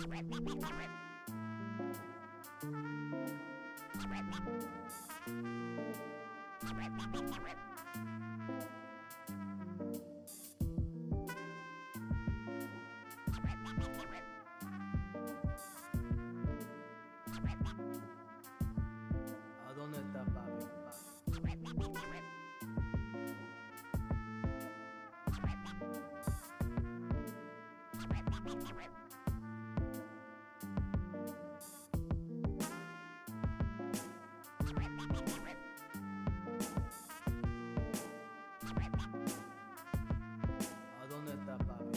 ¿A dónde está papi? ¿A dónde está papi? ¿A dónde está papi?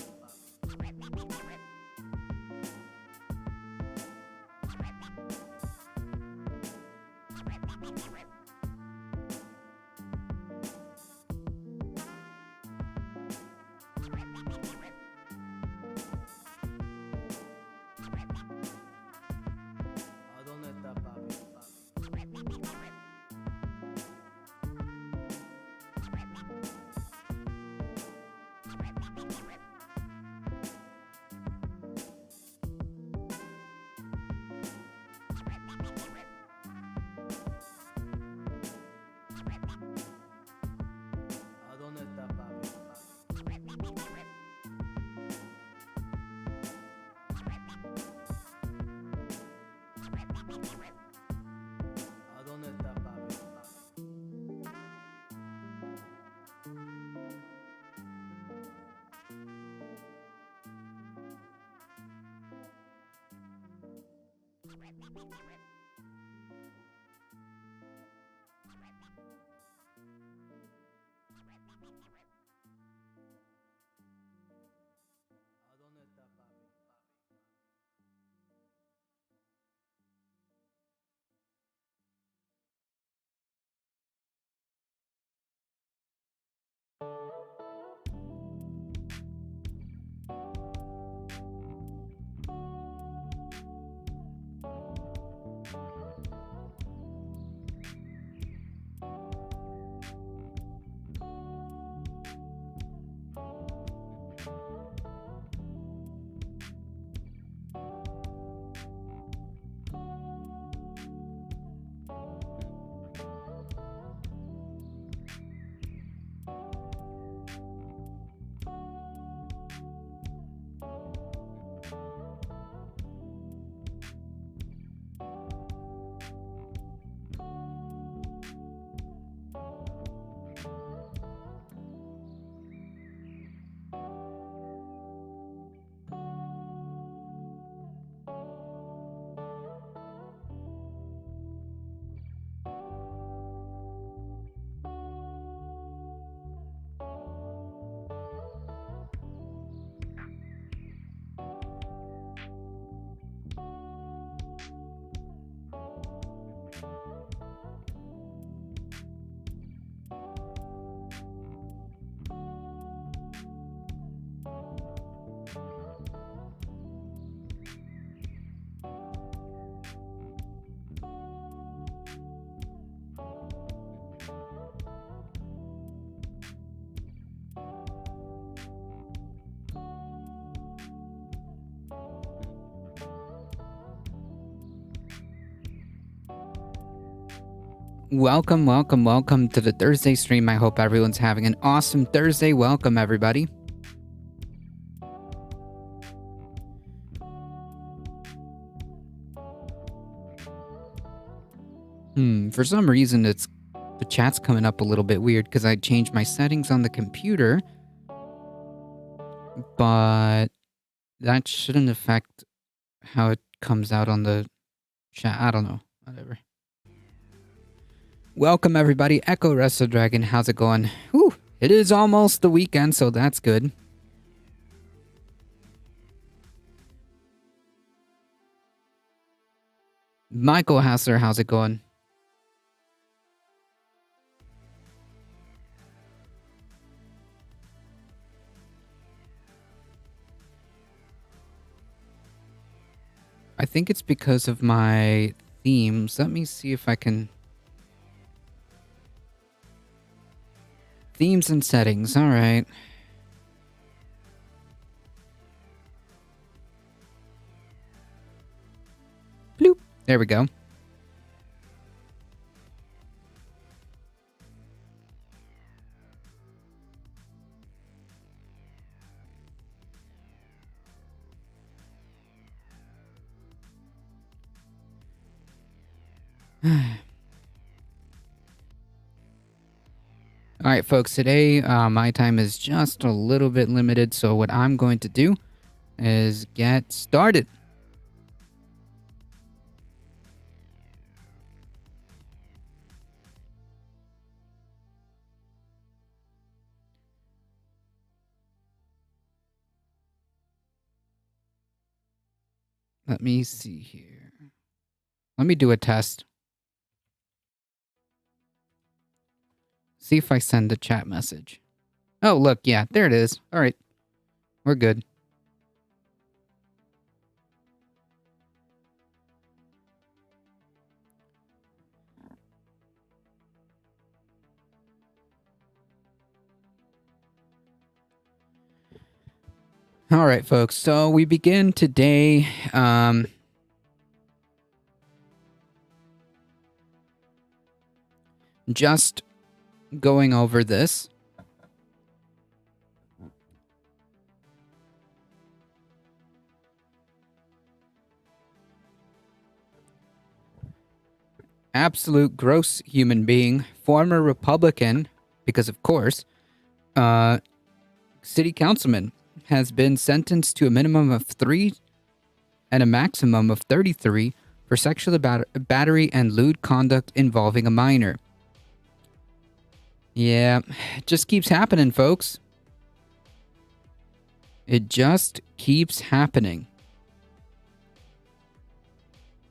¿A dónde está papi? ¿A dónde está papi? ¿A dónde está papi? Welcome to the Thursday stream. I hope everyone's having an awesome Thursday. Welcome, everybody. For some reason, the chat's coming up a little bit weird because I changed my settings on the computer, but that shouldn't affect how it comes out on the chat. I don't know. Whatever. Welcome, everybody. Echo Resto Dragon. How's it going? Whew. It is almost the weekend, so that's good. Michael Hassler, how's it going? I think it's because of my themes. Let me see if I can... Themes and settings, alright. . There we go. All right, folks, today my time is just a little bit limited, so what I'm going to do is get started. Let me see here. Let me do a test. See if I send a chat message. Oh, look, yeah, there it is. All right, we're good. All right, folks. So we begin today. Just going over this. Absolute gross human being, former Republican, because of course, city councilman has been sentenced to a minimum of 3 and a maximum of 33 for sexual battery and lewd conduct involving a minor. Yeah, it just keeps happening, folks. It just keeps happening.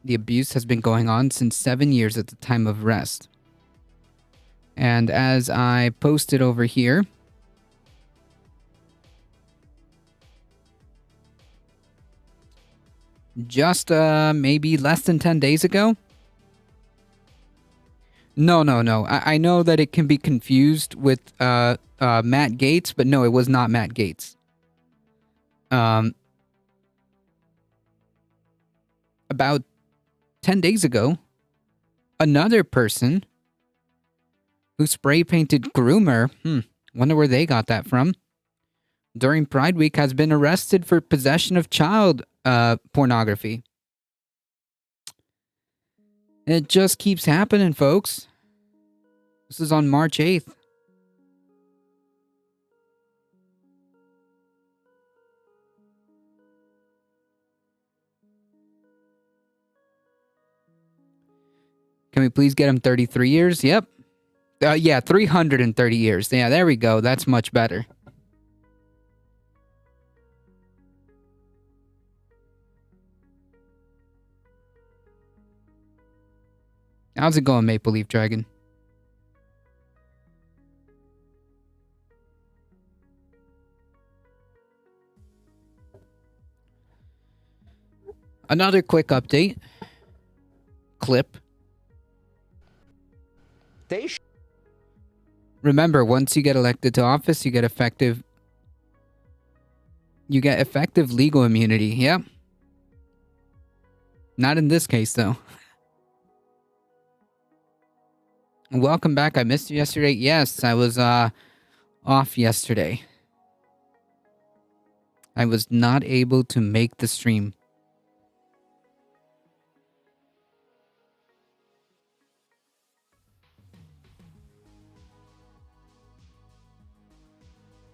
The abuse has been going on since 7 years at the time of arrest. And as I posted over here, just maybe less than 10 days ago. No. I know that it can be confused with Matt Gaetz, but no, it was not Matt Gaetz. About 10 days ago, another person who spray painted groomer, wonder where they got that from, during Pride Week has been arrested for possession of child pornography. It just keeps happening, folks. This is on March 8th. Can we please get him 33 years? Yep. Yeah, 330 years. Yeah, there we go. That's much better. How's it going, Maple Leaf Dragon? Another quick update. Clip. Remember, once you get elected to office, you get effective legal immunity. Yep. Not in this case, though. Welcome back. I missed you yesterday. Yes, I was off yesterday. I was not able to make the stream.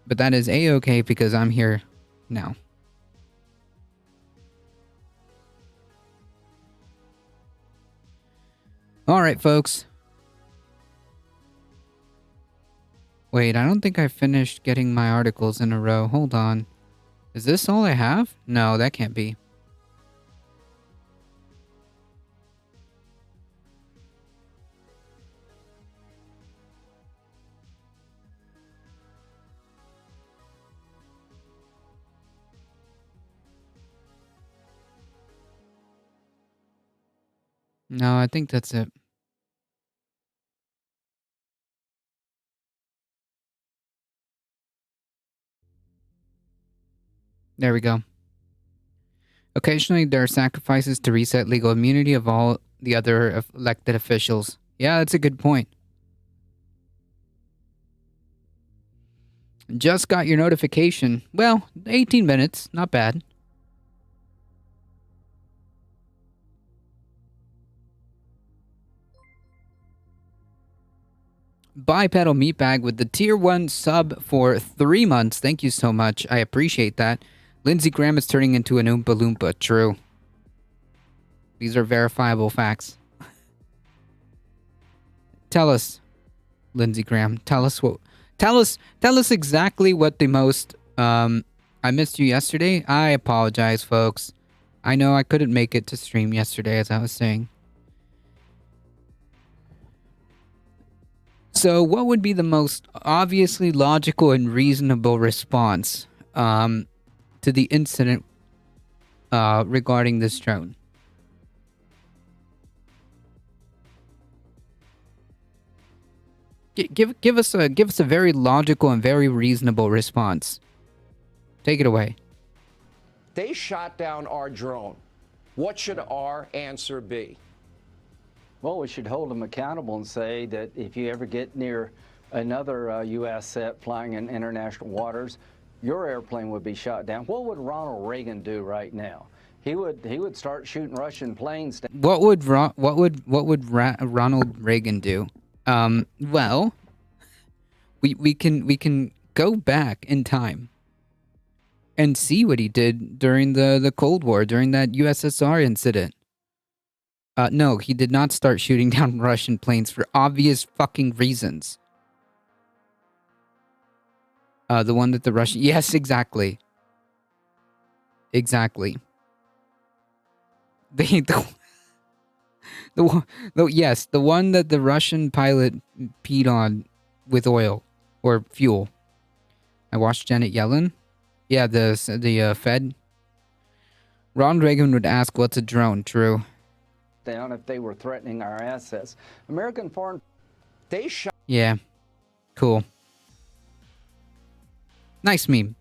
But that is A-okay because I'm here now. Alright, folks. Wait, I don't think I finished getting my articles in a row. Hold on. Is this all I have? No, that can't be. No, I think that's it. There we go. Occasionally, there are sacrifices to reset legal immunity of all the other elected officials. Yeah, that's a good point. Just got your notification. Well, 18 minutes. Not bad. Bipedal Meatbag with the tier 1 sub for 3 months. Thank you so much. I appreciate that. Lindsey Graham is turning into an Oompa Loompa. True. These are verifiable facts. Tell us, Lindsey Graham. Tell us exactly what the most I missed you yesterday. I apologize, folks. I know I couldn't make it to stream yesterday, as I was saying. So, what would be the most obviously logical and reasonable response to the incident regarding this drone? Give us a very logical and very reasonable response. Take it away. They shot down our drone. What should our answer be? Well, we should hold them accountable and say that if you ever get near another U.S. set flying in international waters, your airplane would be shot down. What would Ronald Reagan do right now? He would start shooting Russian planes down. What would Ronald Reagan do? Well, we can go back in time and see what he did during the Cold War, during that USSR incident. No, he did not start shooting down Russian planes for obvious fucking reasons. The one that the Russian... Yes, exactly. Exactly. The one that the Russian pilot peed on with oil or fuel. I watched Janet Yellen. Yeah, the Fed. Ron Reagan would ask, "What's a drone?" True. Down if they were threatening our assets. American foreign... They shot... Yeah. Cool. Nice meme.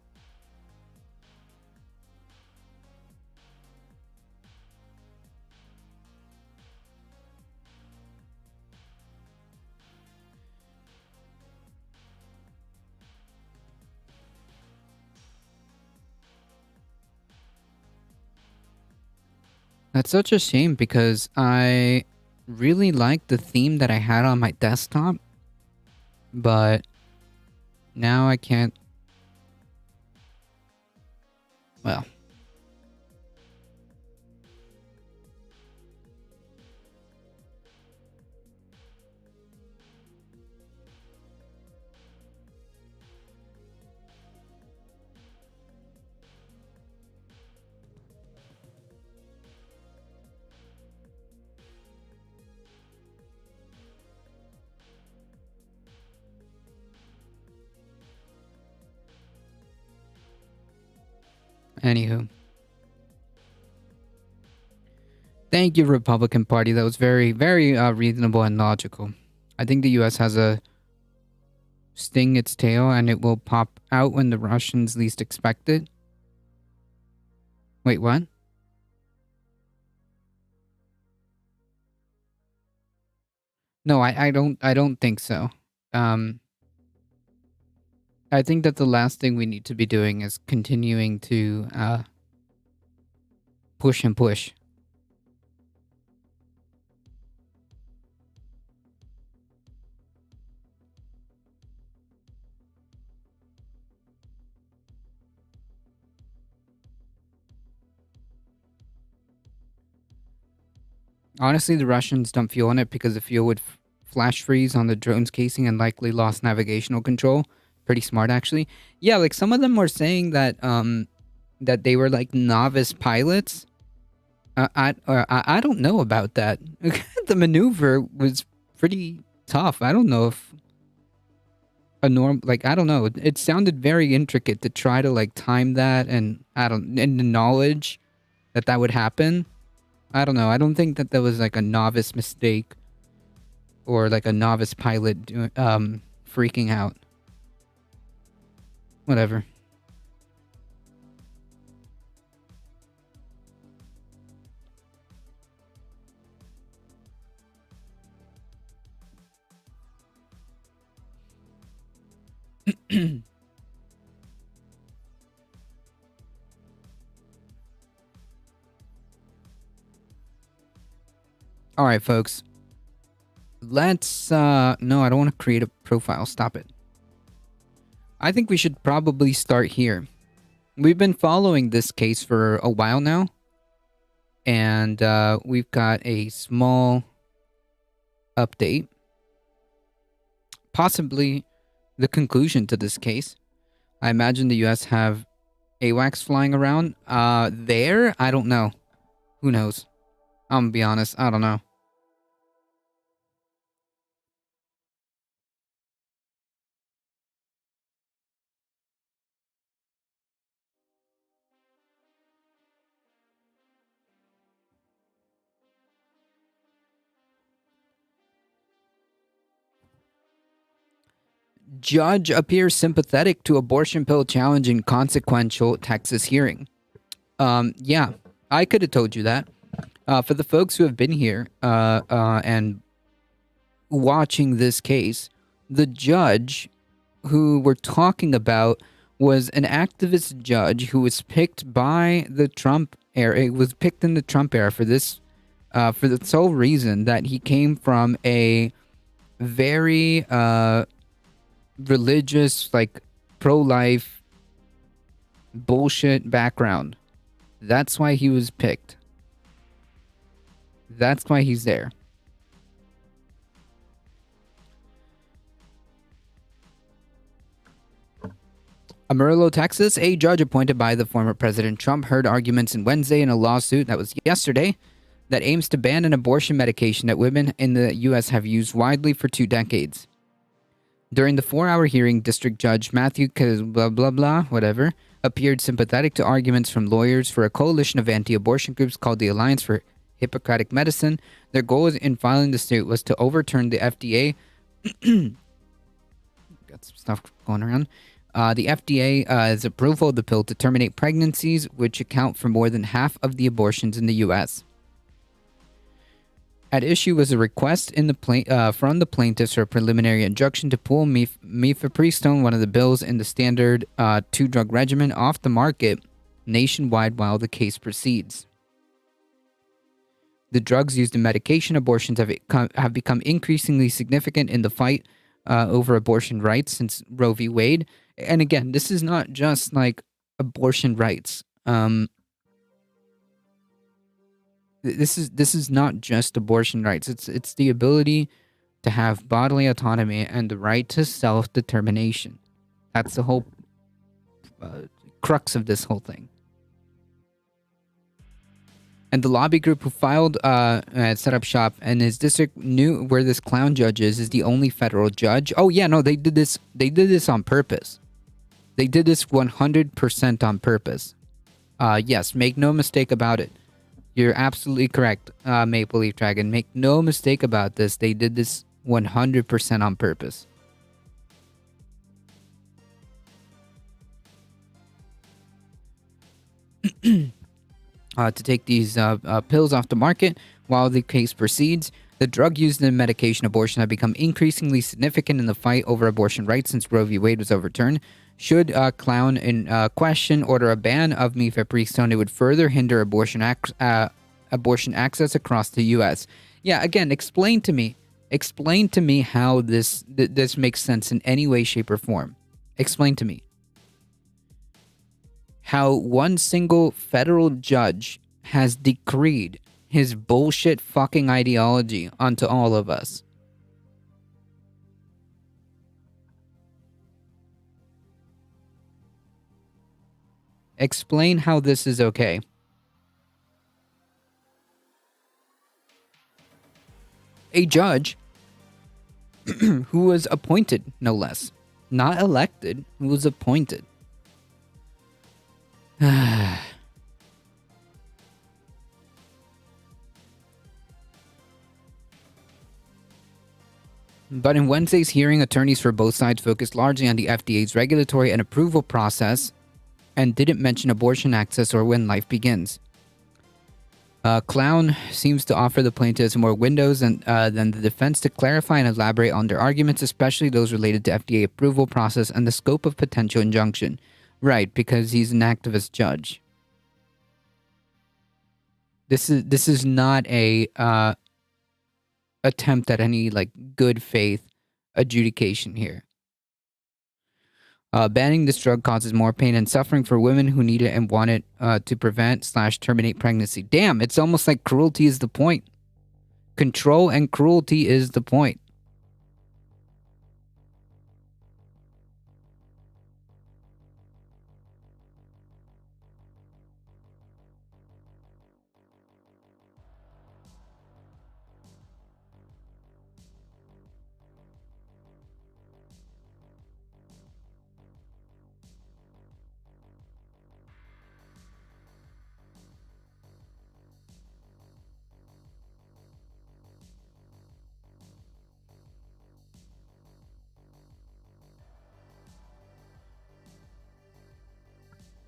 That's such a shame because I really liked the theme that I had on my desktop, but now I can't. Well. Anywho. Thank you, Republican Party. That was very, very reasonable and logical. I think the U.S. has a sting its tail and it will pop out when the Russians least expect it. Wait, what? No, I don't think so. I think that the last thing we need to be doing is continuing to push and push. Honestly, the Russians dumped fuel on it because the fuel would flash freeze on the drone's casing and likely lost navigational control. Pretty smart, actually. Yeah, like some of them were saying that that they were like novice pilots. I don't know about that. The maneuver was pretty tough. I don't know if a I don't know. It sounded very intricate to try to like time that, and and the knowledge that would happen. I don't know. I don't think that was like a novice mistake or like a novice pilot freaking out. Whatever. All right, folks. Let's no, I don't want to create a profile. Stop it. I think we should probably start here. We've been following this case for a while now, and we've got a small update, possibly the conclusion to this case. I imagine the US have AWACS flying around there. I don't know. Who knows? I'm gonna be honest, I don't know. Judge appears sympathetic to abortion pill challenge in consequential Texas hearing. Yeah, I could have told you that. For the folks who have been here and watching this case, the judge who we're talking about was an activist judge who was picked by the Trump era. It was picked in the Trump era for this, for the sole reason that he came from a very religious, like pro-life bullshit background. That's why he was picked. That's why he's there. Amarillo, Texas, a judge appointed by the former President Trump heard arguments on Wednesday in a lawsuit that was yesterday that aims to ban an abortion medication that women in the U.S. have used widely for 2 decades. During the 4-hour hearing, District Judge Matthew whatever, appeared sympathetic to arguments from lawyers for a coalition of anti-abortion groups called the Alliance for Hippocratic Medicine. Their goal in filing the suit was to overturn the FDA. Got some stuff going around. The FDA's approval of the pill to terminate pregnancies, which account for more than half of the abortions in the U.S. At issue was a request in the from the plaintiffs for a preliminary injunction to pull mifepristone, one of the pills in the standard 2-drug regimen, off the market nationwide while the case proceeds. The drugs used in medication abortions have become increasingly significant in the fight over abortion rights since Roe v. Wade. And again, this is not just like abortion rights. This is not just abortion rights. It's the ability to have bodily autonomy and the right to self-determination. That's the whole crux of this whole thing. And the lobby group who filed set up shop in his district knew where this clown judge is the only federal judge. Oh yeah, no, they did this on purpose. They did this 100% on purpose. Yes, make no mistake about it. You're absolutely correct, Maple Leaf Dragon. Make no mistake about this. They did this 100% on purpose. To take these pills off the market while the case proceeds. The drug used in medication abortion have become increasingly significant in the fight over abortion rights since Roe v. Wade was overturned. Should clown in question order a ban of mifepristone, it would further hinder abortion access across the U.S. Yeah, again, explain to me how this makes sense in any way, shape, or form. Explain to me how one single federal judge has decreed his bullshit fucking ideology onto all of us. Explain how this is okay. A judge who was appointed, no less. Not elected, who was appointed. But in Wednesday's hearing, attorneys for both sides focused largely on the FDA's regulatory and approval process and didn't mention abortion access or when life begins. Clown seems to offer the plaintiffs more windows than the defense to clarify and elaborate on their arguments, especially those related to FDA approval process and the scope of potential injunction. Right, because he's an activist judge. This is not a attempt at any like good faith adjudication here. Banning this drug causes more pain and suffering for women who need it and want it to prevent/terminate pregnancy. Damn, it's almost like cruelty is the point. Control and cruelty is the point.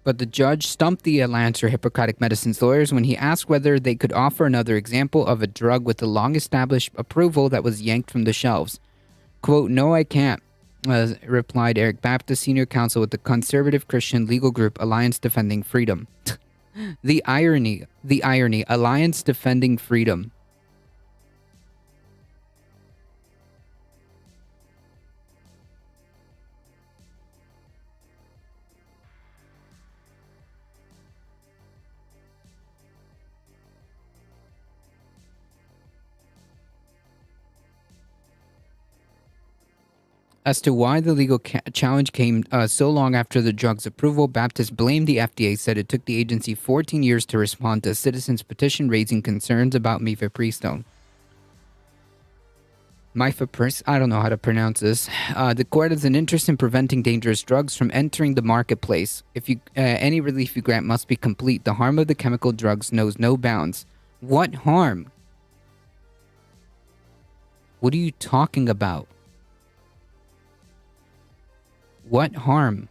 But the judge stumped the Lancer Hippocratic Medicine's lawyers when he asked whether they could offer another example of a drug with a long-established approval that was yanked from the shelves. Quote, "No, I can't," replied Eric Baptist, senior counsel with the conservative Christian legal group Alliance Defending Freedom. The irony, Alliance Defending Freedom. As to why the legal challenge came so long after the drug's approval, Baptist blamed the FDA, said it took the agency 14 years to respond to a citizen's petition raising concerns about mifepristone. I don't know how to pronounce this. The court has an interest in preventing dangerous drugs from entering the marketplace. If any relief you grant must be complete. The harm of the chemical drugs knows no bounds. What harm? What are you talking about? What harm?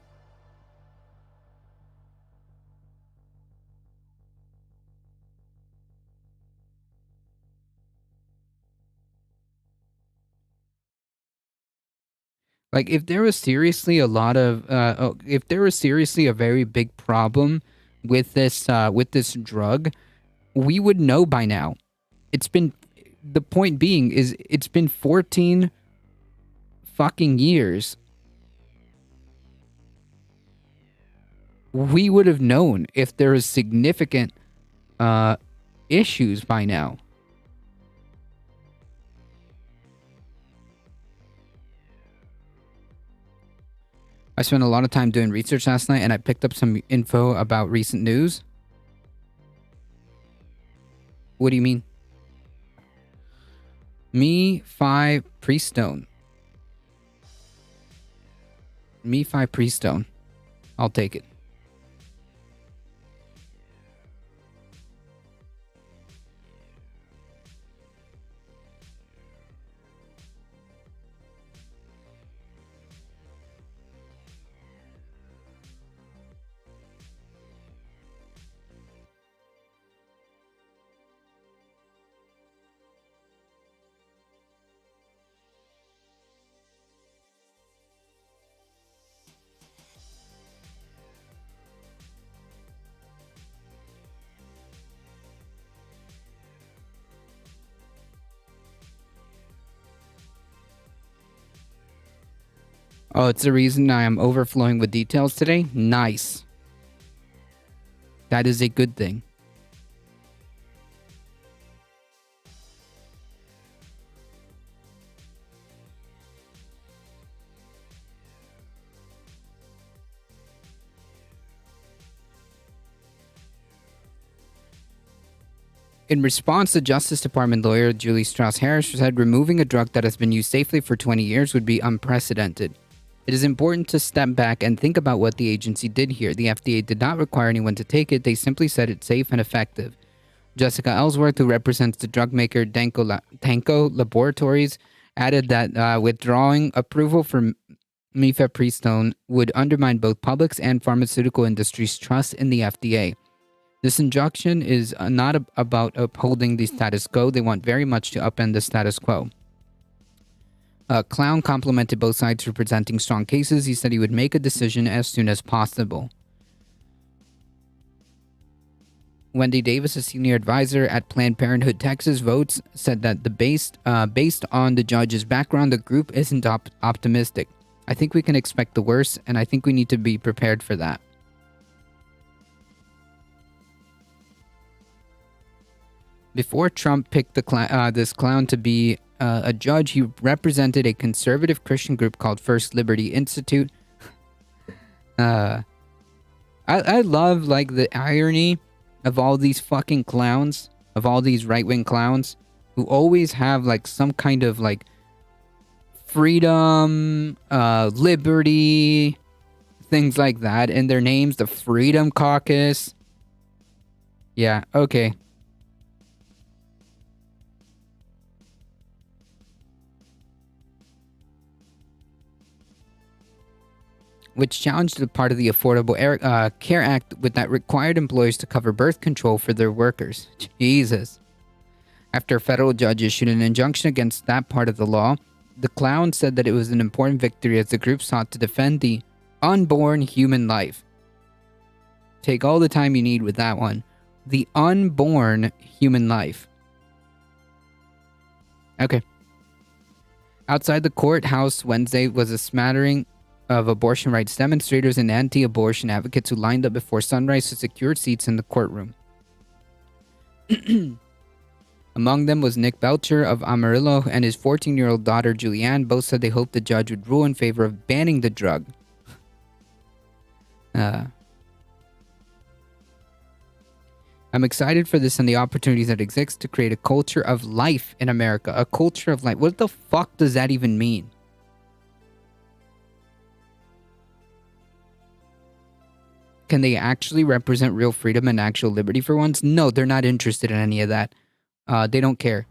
Like, if there was seriously a lot of, if there was seriously a very big problem with this drug, we would know by now. The point being is, it's been 14 fucking years. We would have known if there is significant issues by now. I spent a lot of time doing research last night, and I picked up some info about recent news. What do you mean? Mifepristone. Mifepristone. I'll take it. Oh, it's the reason I am overflowing with details today? Nice. That is a good thing. In response, the Justice Department lawyer Julie Strauss Harris said removing a drug that has been used safely for 20 years would be unprecedented. It is important to step back and think about what the agency did here. The FDA did not require anyone to take it. They simply said it's safe and effective. Jessica Ellsworth, who represents the drug maker Tanko Laboratories, added that withdrawing approval for mifepristone would undermine both public's and pharmaceutical industry's trust in the FDA. This injunction is not about upholding the status quo. They want very much to upend the status quo. Clown complimented both sides for presenting strong cases. He said he would make a decision as soon as possible. Wendy Davis, a senior advisor at Planned Parenthood Texas Votes, said that based on the judge's background, the group isn't optimistic. I think we can expect the worst, and I think we need to be prepared for that. Before Trump picked this clown to be a judge, he represented a conservative Christian group called First Liberty Institute. I love like the irony of all these fucking clowns, of all these right-wing clowns who always have like some kind of like freedom, liberty, things like that in their names. The Freedom Caucus. Yeah, okay. Which challenged the part of the Affordable Care Act that required employers to cover birth control for their workers. Jesus. After a federal judge issued an injunction against that part of the law, the clown said that it was an important victory as the group sought to defend the unborn human life. Take all the time you need with that one. The unborn human life. Okay. Outside the courthouse Wednesday was a smattering of abortion rights demonstrators and anti-abortion advocates who lined up before sunrise to secure seats in the courtroom. Among them was Nick Belcher of Amarillo and his 14-year-old daughter Julianne. Both said they hoped the judge would rule in favor of banning the drug. I'm excited for this and the opportunities that exist to create a culture of life in America. A culture of life. What the fuck does that even mean? Can they actually represent real freedom and actual liberty for once? No, they're not interested in any of that. They don't care.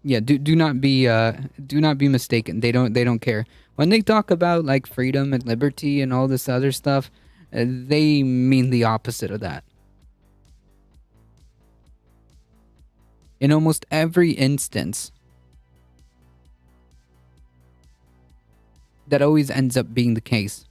Yeah, do not be mistaken. They don't care. When they talk about like freedom and liberty and all this other stuff, they mean the opposite of that. In almost every instance, that always ends up being the case.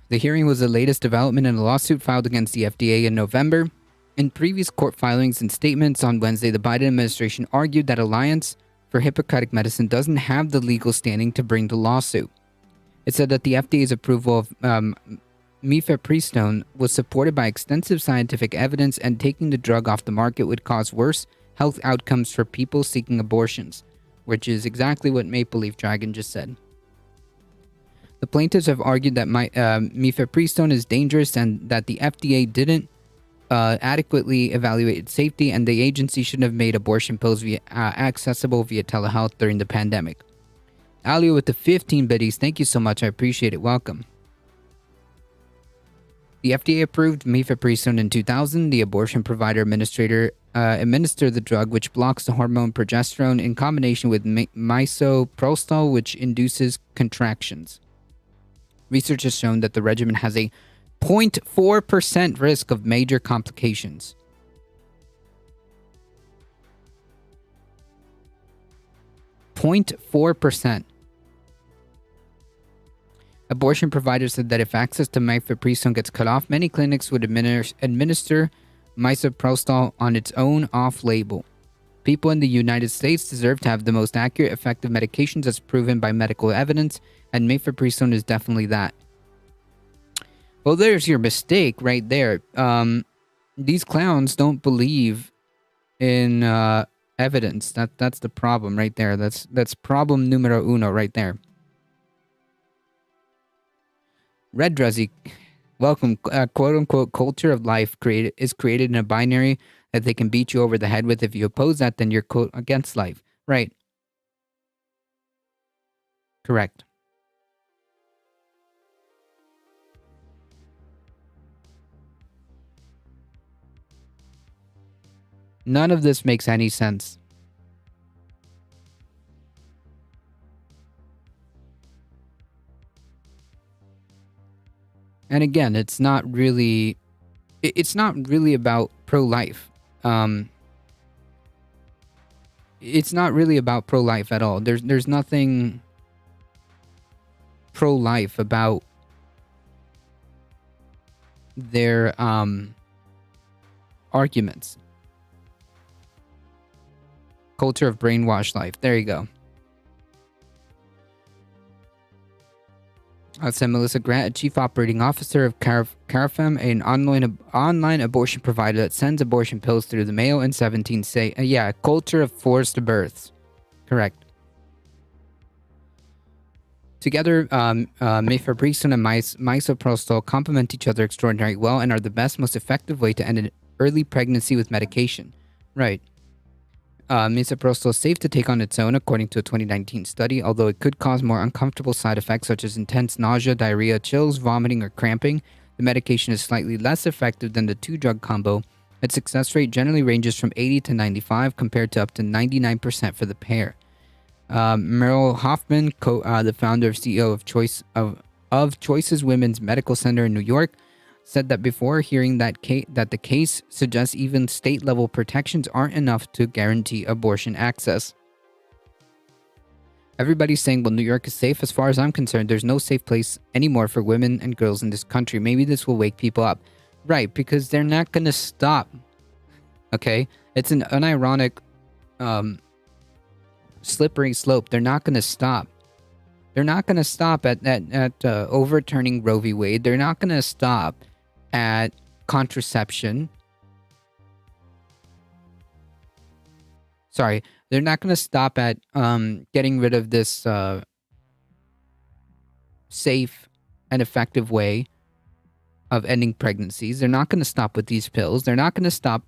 The hearing was the latest development in a lawsuit filed against the FDA in November. In previous court filings and statements on Wednesday, the Biden administration argued that Alliance for Hippocratic Medicine doesn't have the legal standing to bring the lawsuit. It said that the FDA's approval of mifepristone was supported by extensive scientific evidence, and taking the drug off the market would cause worse health outcomes for people seeking abortions, which is exactly what Maple Leaf Dragon just said. The plaintiffs have argued that mifepristone is dangerous and that the FDA didn't adequately evaluate its safety, and the agency shouldn't have made abortion pills accessible via telehealth during the pandemic. Alio with the 15 biddies, thank you so much. I appreciate it. Welcome. The FDA approved mifepristone in 2000. The abortion provider administered the drug, which blocks the hormone progesterone, in combination with misoprostol, which induces contractions. Research has shown that the regimen has a 0.4% risk of major complications. .4%. Abortion providers said that if access to mifepristone gets cut off, many clinics would administer misoprostol on its own off-label. People in the United States deserve to have the most accurate, effective medications as proven by medical evidence, and mifepristone is definitely that. Well, there's your mistake right there. These clowns don't believe in evidence. That's the problem right there. That's problem numero uno right there. Red Druzzy, welcome. Quote-unquote culture of life is created in a binary that they can beat you over the head with. If you oppose that, then you're quote against life. Right. Correct. None of this makes any sense. And again, it's not really about pro-life. It's not really about pro-life at all. There's nothing pro-life about their arguments. Culture of brainwashed life. There you go. Said Melissa Grant, a chief operating officer of Carafem, an online abortion provider that sends abortion pills through the mail in 17 states. Yeah, culture of forced births. Correct. Together, mifepristone and misoprostol complement each other extraordinarily well and are the best, most effective way to end an early pregnancy with medication. Right. Misoprostol is safe to take on its own, according to a 2019 study, although it could cause more uncomfortable side effects such as intense nausea, diarrhea, chills, vomiting, or cramping. The medication is slightly less effective than the two-drug combo. Its success rate generally ranges from 80 to 95, compared to up to 99% for the pair. Meryl Hoffman, the founder and CEO of Choices Women's Medical Center in New York, said that before hearing that the case suggests even state-level protections aren't enough to guarantee abortion access. Everybody's saying, well, New York is safe. As far as I'm concerned, there's no safe place anymore for women and girls in this country. Maybe this will wake people up. Right, because they're not going to stop. Okay? It's an unironic, slippery slope. They're not going to stop. They're not going to stop at overturning Roe v. Wade. They're not going to stop at contraception. Sorry, they're not going to stop at getting rid of this safe and effective way of ending pregnancies. They're not going to stop with these pills. They're not going to stop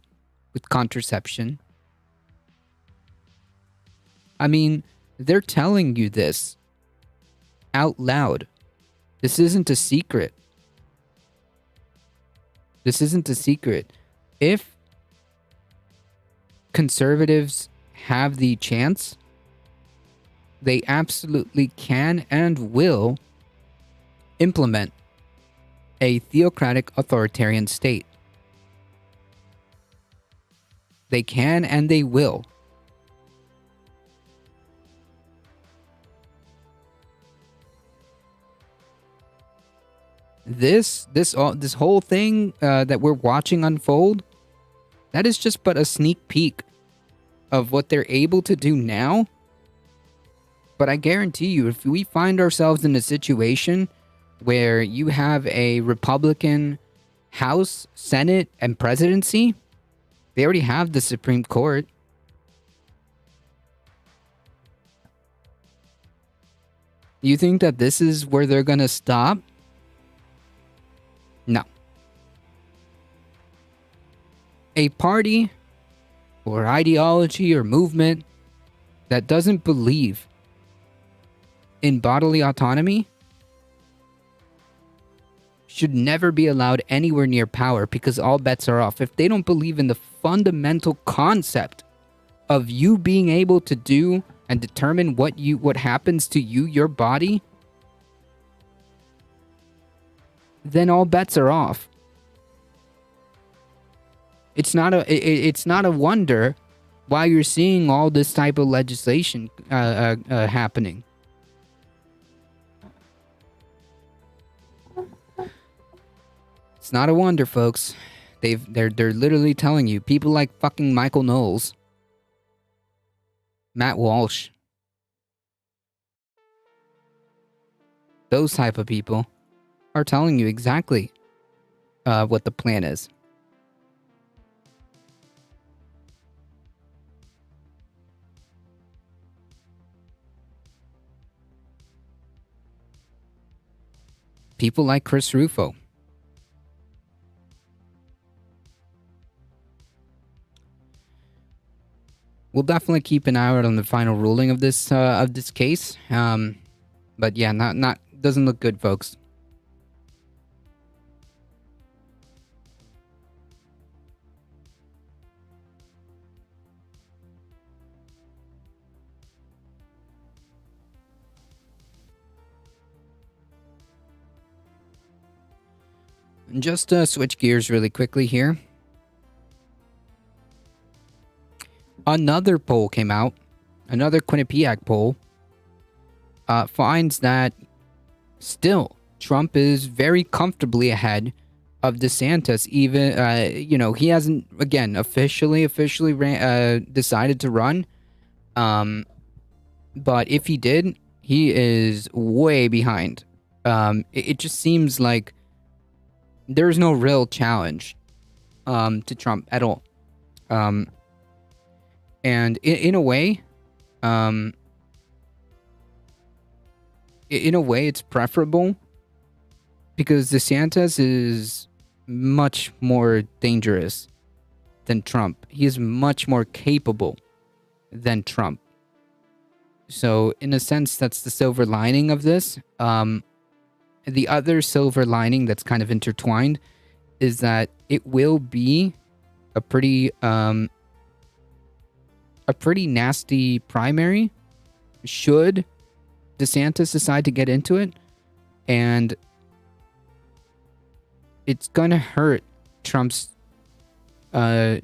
with contraception. I mean, they're telling you this out loud. This isn't a secret. This isn't a secret. If conservatives have the chance, they absolutely can and will implement a theocratic authoritarian state. They can and they will. This whole thing that we're watching unfold, that is just but a sneak peek of what they're able to do now. But I guarantee you, if we find ourselves in a situation where you have a Republican House, Senate, and presidency, they already have the Supreme Court. You think that this is where they're gonna stop? No. A party or ideology or movement that doesn't believe in bodily autonomy should never be allowed anywhere near power, because all bets are off. If they don't believe in the fundamental concept of you being able to do and determine what happens to you, your body, then all bets are off. It's not a wonder why you're seeing all this type of legislation happening. It's not a wonder, folks. They're literally telling you. People like fucking Michael Knowles, Matt Walsh, those type of people are telling you exactly what the plan is. People like Chris Rufo. We'll definitely keep an eye out on the final ruling of this case. But yeah, not doesn't look good, folks. Just switch gears really quickly here. Another poll came out. Another Quinnipiac poll finds that still Trump is very comfortably ahead of DeSantis. Even he hasn't again officially decided to run. But if he did, he is way behind. It just seems like there's no real challenge to Trump at all. And in a way, it's preferable because DeSantis is much more dangerous than Trump. He is much more capable than Trump. So, in a sense, that's the silver lining of this. The other silver lining that's kind of intertwined is that it will be a pretty nasty primary should DeSantis decide to get into it, and it's gonna hurt Trump's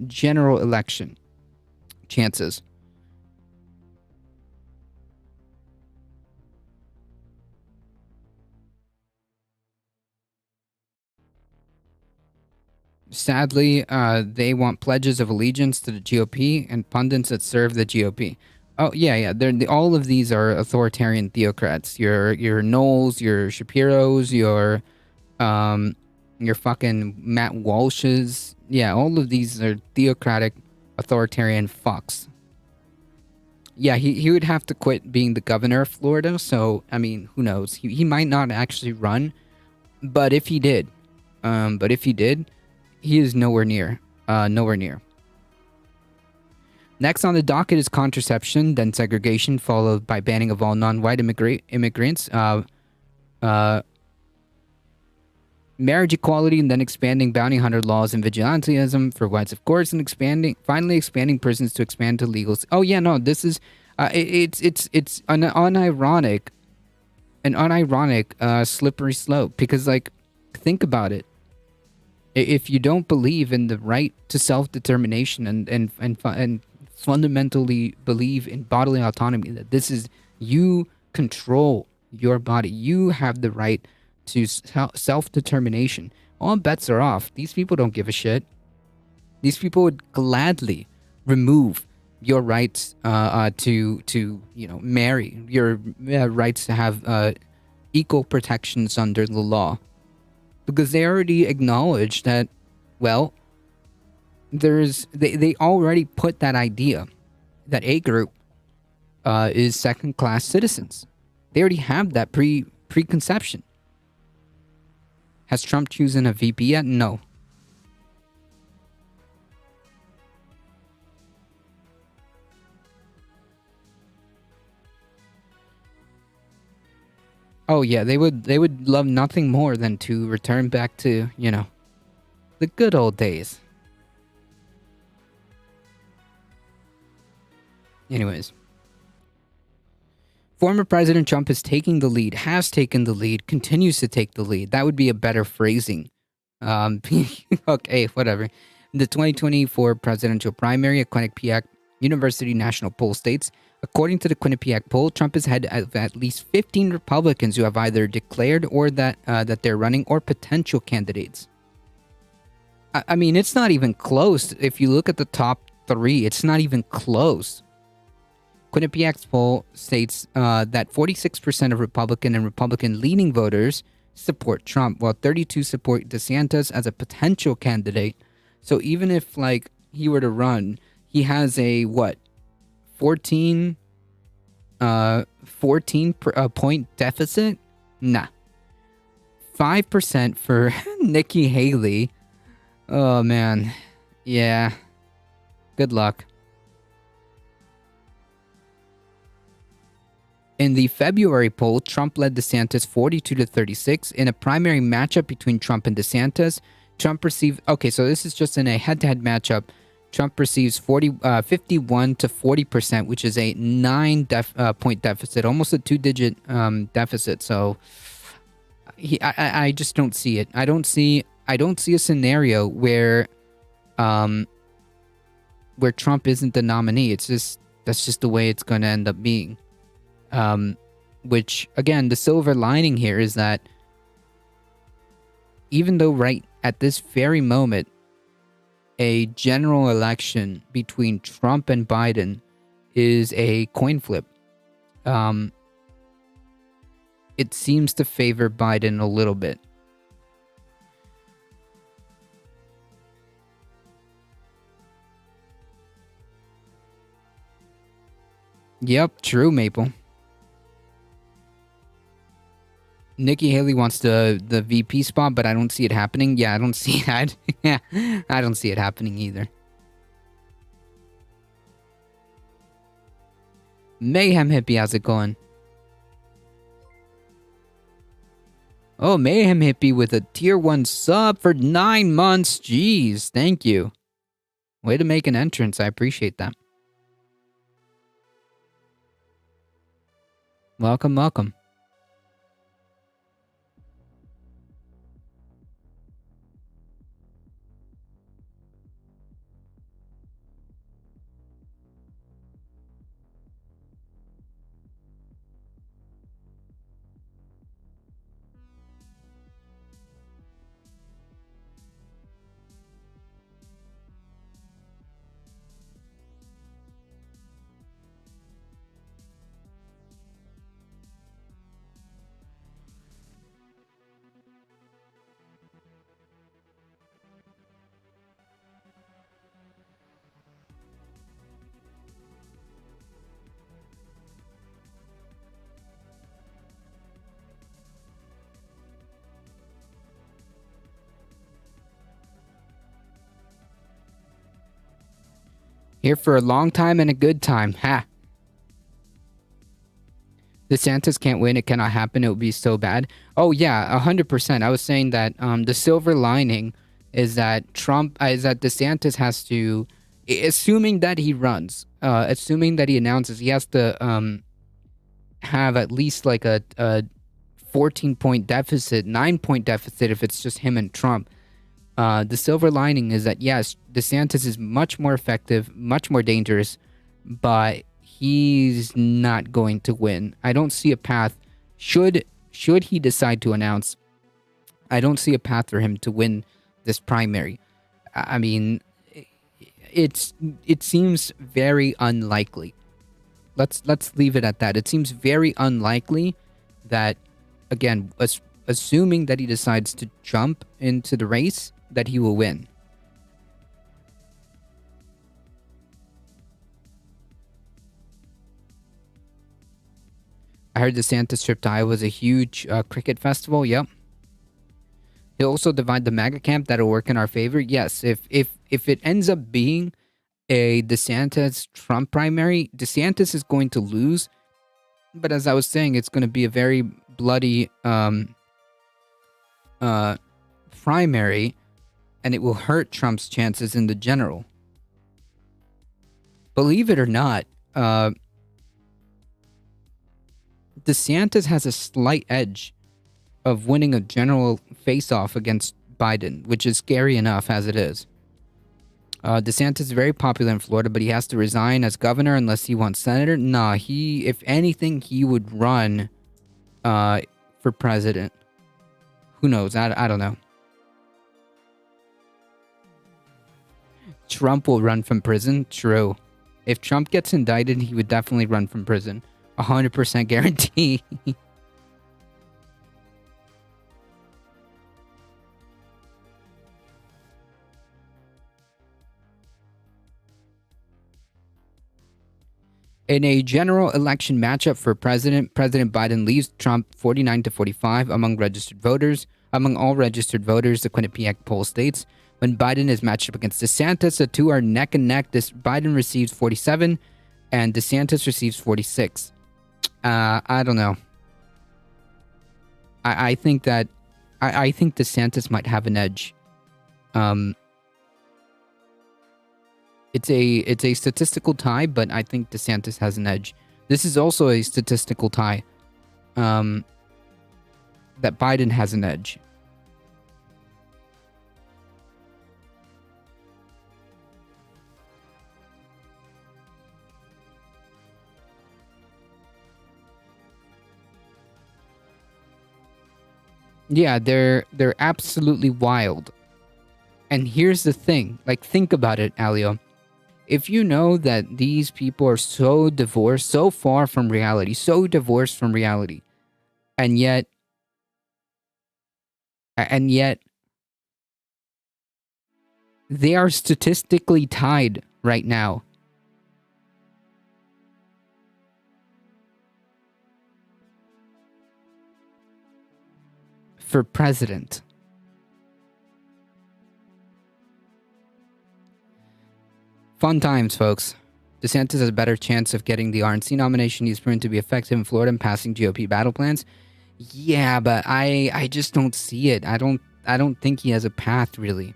general election chances. Sadly, they want pledges of allegiance to the GOP and pundits that serve the GOP. Oh yeah. All of these are authoritarian theocrats. Your Knowles, your Shapiros, your fucking Matt Walshes. Yeah, all of these are theocratic, authoritarian fucks. Yeah, he would have to quit being the governor of Florida. So I mean, who knows? He might not actually run, but if he did, he is nowhere near. Next on the docket is contraception, then segregation, followed by banning of all non-white immigrants, marriage equality, and then expanding bounty hunter laws and vigilantism for whites, of course, and finally expanding prisons to expand to legals. Oh yeah, no, this is it's an unironic slippery slope because, like, think about it. If you don't believe in the right to self-determination and fundamentally believe in bodily autonomy, that this is, you control your body, you have the right to self-determination, all bets are off. These people don't give a shit. These people would gladly remove your rights to marry, your rights to have equal protections under the law. Because they already acknowledge that, well, they already put that idea that a group is second-class citizens. They already have that preconception. Has Trump chosen a VP yet? No. Oh yeah, they would love nothing more than to return back to, the good old days. Anyways. Former President Trump is taking the lead, has taken the lead, continues to take the lead. That would be a better phrasing. Okay, whatever. The 2024 presidential primary at Quinnipiac University National Poll states, according to the Quinnipiac poll, Trump is ahead of at least 15 Republicans who have either declared or that they're running or potential candidates. I mean, it's not even close. If you look at the top three, it's not even close. Quinnipiac's poll states that 46% of Republican and Republican-leaning voters support Trump, while 32% support DeSantis as a potential candidate. So even if, like, he were to run, he has a, 14 point deficit? Nah. 5% for Nikki Haley. Oh, man. Yeah. Good luck. In the February poll, Trump led DeSantis 42-36. In a primary matchup between Trump and DeSantis, Trump received... Okay, so this is just in a head-to-head matchup. Trump receives 51 to 40%, which is a 9-point deficit, almost a 2-digit deficit. So I just don't see it. I don't see I don't see a scenario where Trump isn't the nominee. That's just the way it's going to end up being. Which, again, the silver lining here is that even though right at this very moment, a general election between Trump and Biden is a coin flip, it seems to favor Biden a little bit. Yep, true, Maple. Nikki Haley wants the VP spot, but I don't see it happening. Yeah, I don't see that. Yeah, I don't see it happening either. Mayhem Hippie, how's it going? Oh, Mayhem Hippie with a tier 1 sub for 9 months. Jeez, thank you. Way to make an entrance. I appreciate that. Welcome, welcome. Here for a long time and a good time. Ha! DeSantis can't win. It cannot happen. It would be so bad. Oh, yeah, 100%. I was saying that the silver lining is that DeSantis has to, assuming that he runs, assuming that he announces, he has to have at least like a 14-point deficit, 9-point deficit if it's just him and Trump. The silver lining is that, yes, DeSantis is much more effective, much more dangerous, but he's not going to win. I don't see a path. Should he decide to announce, I don't see a path for him to win this primary. I mean, it seems very unlikely. Let's leave it at that. It seems very unlikely that, again, assuming that he decides to jump into the race, that he will win. I heard DeSantis' trip to Iowa was a huge cricket festival. Yep. He'll also divide the MAGA camp. That'll work in our favor. Yes, if it ends up being a DeSantis-Trump primary, DeSantis is going to lose. But as I was saying, it's going to be a very bloody primary, and it will hurt Trump's chances in the general. Believe it or not, DeSantis has a slight edge of winning a general face-off against Biden, which is scary enough as it is. DeSantis is very popular in Florida, but he has to resign as governor unless he wants senator. Nah, if anything, he would run for president. Who knows? I don't know. Trump will run from prison? True. If Trump gets indicted, he would definitely run from prison. 100% guarantee. In a general election matchup for president, President Biden leaves Trump 49-45 among registered voters. Among all registered voters, the Quinnipiac poll states, when Biden is matched up against DeSantis, the two are neck and neck. Biden receives 47 and DeSantis receives 46. I don't know. I think that I think DeSantis might have an edge. It's a statistical tie, but I think DeSantis has an edge. This is also a statistical tie. That Biden has an edge. Yeah, they're absolutely wild. And here's the thing, like, think about it, Alio. If you know that these people are so divorced, so far from reality, so divorced from reality, and yet and yet they are statistically tied right now for president. Fun times, folks. DeSantis has a better chance of getting the RNC nomination. He's proven to be effective in Florida and passing GOP battle plans. Yeah, but I just don't see it. I don't think he has a path, really.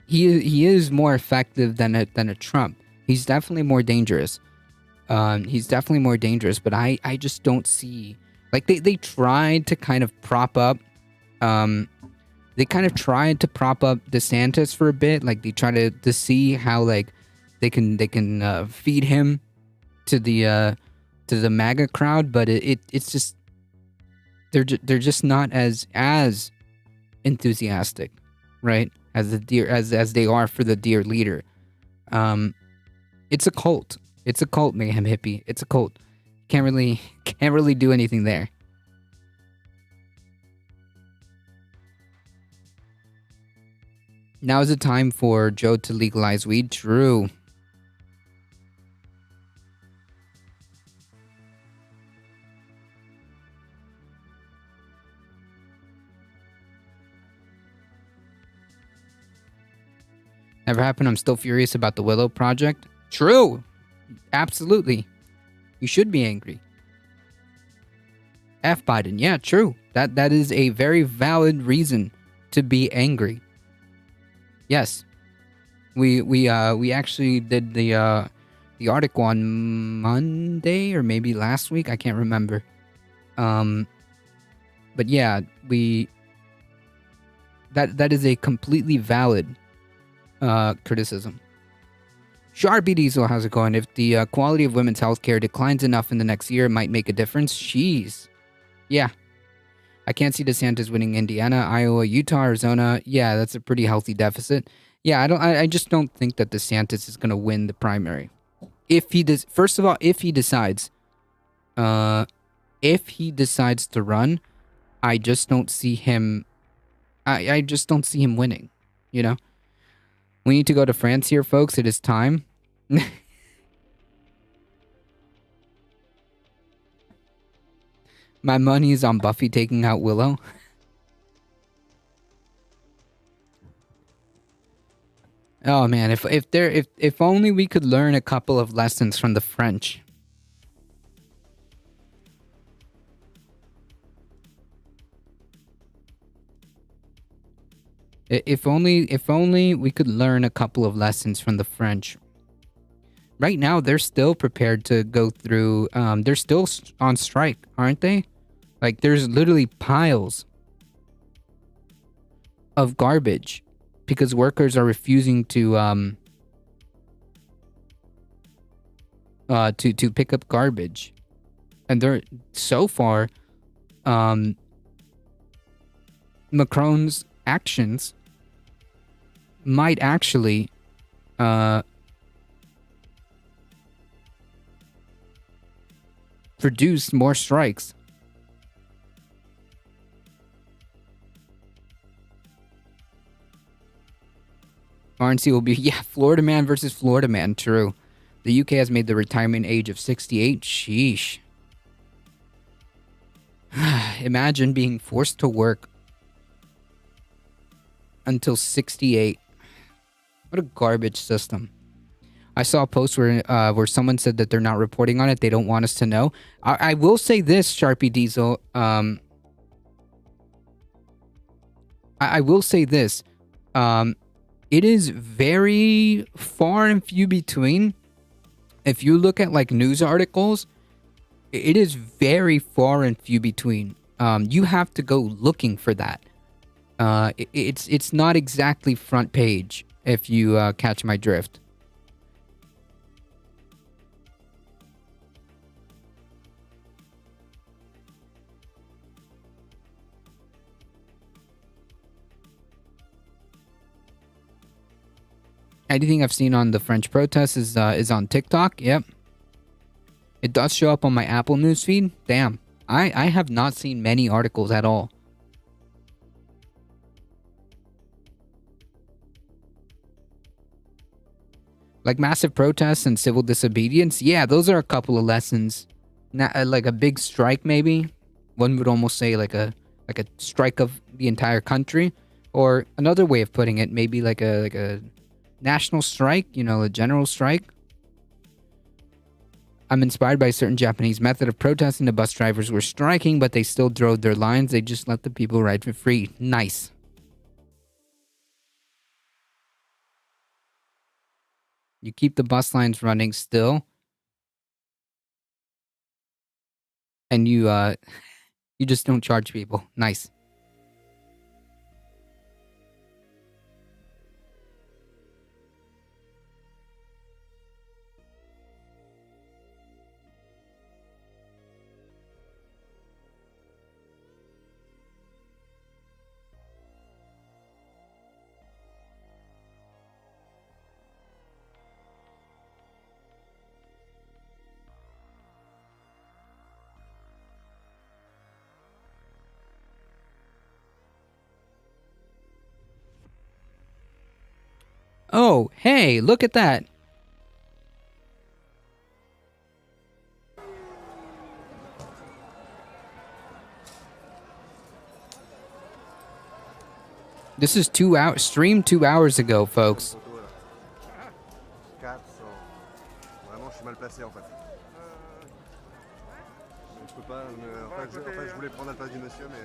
He is more effective than a Trump. He's definitely more dangerous. But I just don't see, like, they tried to kind of prop up DeSantis for a bit. Like, they try to see how, like, they can feed him to the MAGA crowd, but it's just they're just not as enthusiastic, right? As they are for the dear leader. It's a cult. It's a cult, Mayhem Hippie. It's a cult. Can't really do anything there. Now is the time for Joe to legalize weed. True. Never happened. I'm still furious about the Willow Project. True. Absolutely. You should be angry. F Biden. Yeah, true. That is a very valid reason to be angry. Yes. We actually did the article on Monday or maybe last week. I can't remember. But yeah, that is a completely valid criticism. Sharpie Diesel, how's it going? If the quality of women's healthcare declines enough in the next year, it might make a difference. Jeez. Yeah. I can't see DeSantis winning Indiana, Iowa, Utah, Arizona. Yeah, that's a pretty healthy deficit. Yeah, I just don't think that DeSantis is going to win the primary. If he does, first of all, if he decides to run, I just don't see him. I just don't see him winning. You know, we need to go to France here, folks. It is time. My money is on Buffy taking out Willow. Oh man, if only we could learn a couple of lessons from the French. If only we could learn a couple of lessons from the French. Right now, they're still prepared to go through. They're still on strike, aren't they? Like, there's literally piles of garbage because workers are refusing to pick up garbage, and they're so far. Macron's actions might actually produce more strikes. RNC will be, yeah, Florida man versus Florida man, true. The UK has made the retirement age of 68. Sheesh. Imagine being forced to work until 68. What a garbage system. I saw a post where someone said that they're not reporting on it. They don't want us to know. I will say this, Sharpie Diesel. I will say this. It is very far and few between. If you look at like news articles, it is very far and few between. You have to go looking for that. It's not exactly front page, if you catch my drift. Anything I've seen on the French protests is on TikTok. Yep. It does show up on my Apple News feed. Damn. I have not seen many articles at all. Like massive protests and civil disobedience. Yeah, those are a couple of lessons. Like a big strike, maybe. One would almost say like a strike of the entire country. Or another way of putting it, maybe like a national strike, you know, a general strike. I'm inspired by a certain Japanese method of protesting. The bus drivers were striking, but they still drove their lines. They just let the people ride for free. Nice. You keep the bus lines running still. And you just don't charge people. Nice. Oh, hey, look at that. This is 2 hours, streamed 2 hours ago, folks. Vraiment, je suis mal placé en fait. Je peux pas. En fait, je voulais prendre la place du monsieur, mais.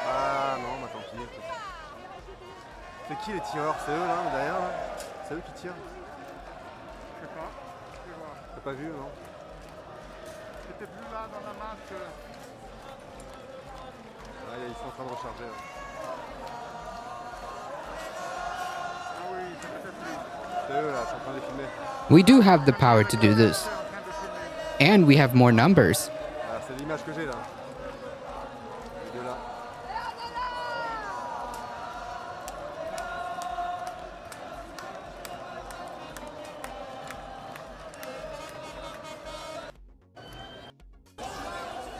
Ah non, bah tant pis. C'est qui les tireurs? C'est eux là, derrière là? C'est eux qui tirent? Je sais pas. T'as pas vu, non? J'étais plus là dans la marche. Ah, ils sont en train de recharger. Là. Ah oui, c'est peut-être lui. C'est eux là, ils sont en train de les filmer. We do have the power to do this. And we have more numbers. Ah, c'est l'image que j'ai là. Les deux là.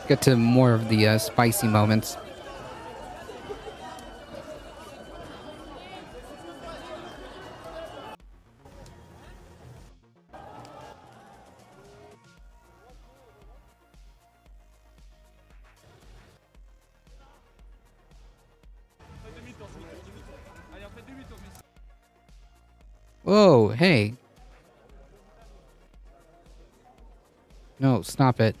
Get to more of the spicy moments. Whoa, hey. No, stop it.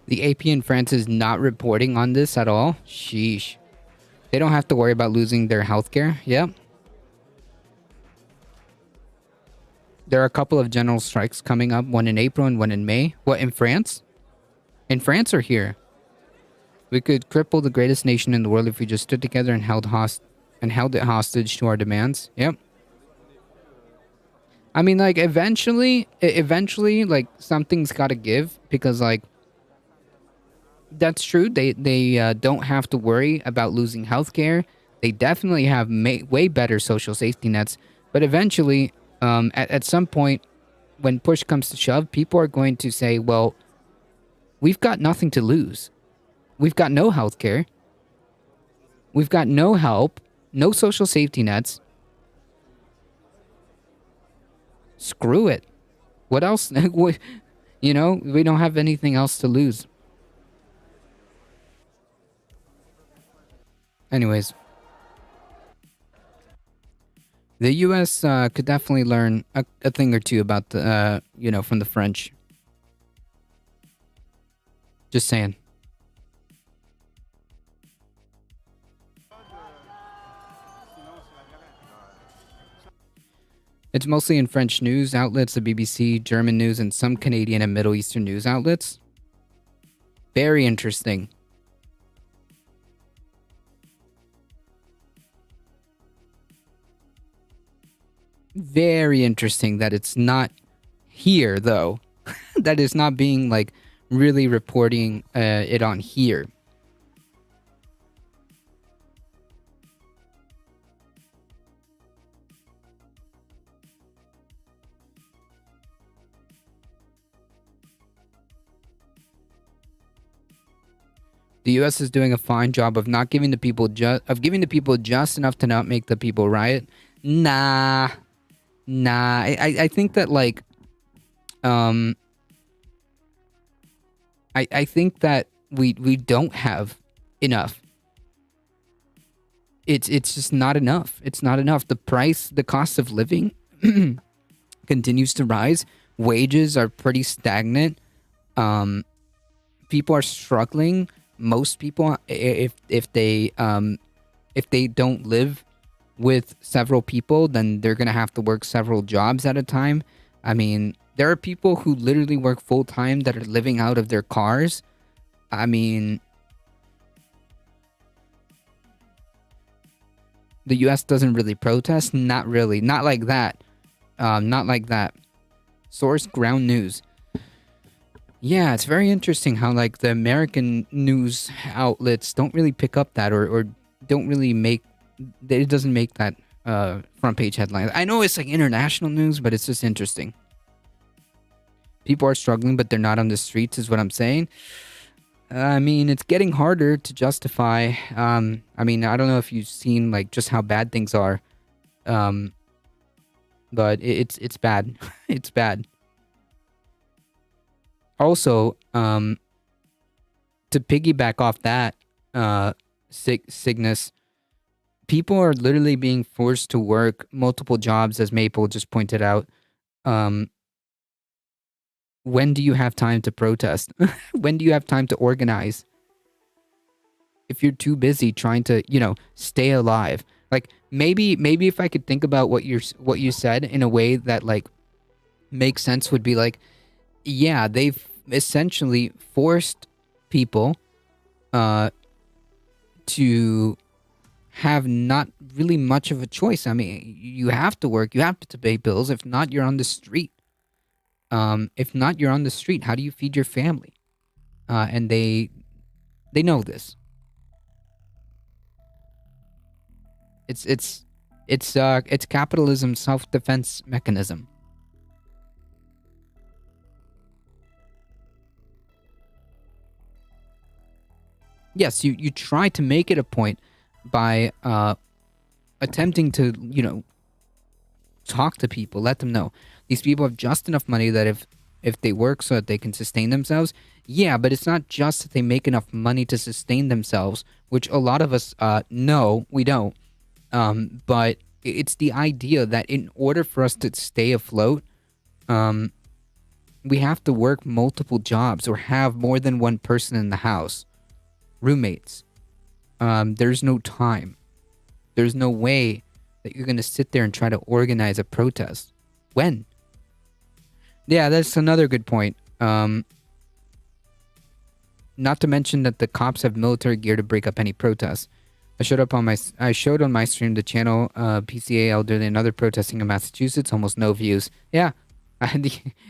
The AP in France is not reporting on this at all. Sheesh. They don't have to worry about losing their healthcare. Yep. There are a couple of general strikes coming up, one in April and one in May. What, in France? In France or here? We could cripple the greatest nation in the world if we just stood together and held it hostage to our demands. Yep. I mean, like, eventually, like, something's got to give because, like, that's true. They don't have to worry about losing healthcare. They definitely have way better social safety nets. But eventually, at some point, when push comes to shove, people are going to say, well, we've got nothing to lose. We've got no healthcare. We've got no help, no social safety nets. Screw it. What else? You know, we don't have anything else to lose. Anyways, the U.S. Could definitely learn a thing or two about the, you know, from the French. Just saying. It's mostly in French news outlets, the BBC, German news, and some Canadian and Middle Eastern news outlets. Very interesting. Very interesting that it's not here, though. That is not being, like, really reporting it on here. The U.S. is doing a fine job of not giving the people just enough to not make the people riot. Nah. I think that, like, I think that we don't have enough. It's just not enough. It's not enough. The cost of living continues to rise. Wages are pretty stagnant. People are struggling. Most people, if they don't live with several people, then they're gonna have to work several jobs at a time. I mean, there are people who literally work full time that are living out of their cars. I mean, the U.S. doesn't really protest. Not really. Not like that. Not like that. Source: Ground News. Yeah, it's very interesting how, like, the American news outlets don't really pick up that or don't really make... It doesn't make that front page headline. I know it's, like, international news, but it's just interesting. People are struggling, but they're not on the streets, is what I'm saying. I mean, it's getting harder to justify. I mean, I don't know if you've seen, like, just how bad things are. But it's bad. It's bad. Also, to piggyback off that, Cygnus, people are literally being forced to work multiple jobs, as Maple just pointed out. When do you have time to protest? When do you have time to organize? If you're too busy trying to, stay alive. Like, maybe if I could think about what you said in a way that, like, makes sense, would be like, yeah, they've essentially forced people to have not really much of a choice. I mean, you have to work, you have to pay bills. If not, you're on the street. If not, you're on the street. How do you feed your family? And they know this. It's capitalism's self-defense mechanism. Yes, you try to make it a point by attempting to, talk to people, let them know. These people have just enough money that if they work so that they can sustain themselves, yeah, but it's not just that they make enough money to sustain themselves, which a lot of us know we don't. But it's the idea that in order for us to stay afloat, we have to work multiple jobs or have more than one person in the house. Roommates. There's no time. There's no way that you're going to sit there and try to organize a protest. When? Yeah, that's another good point. Not to mention that the cops have military gear to break up any protests. I showed on my stream the channel PCA Elderly and other protesting in Massachusetts. Almost no views. Yeah.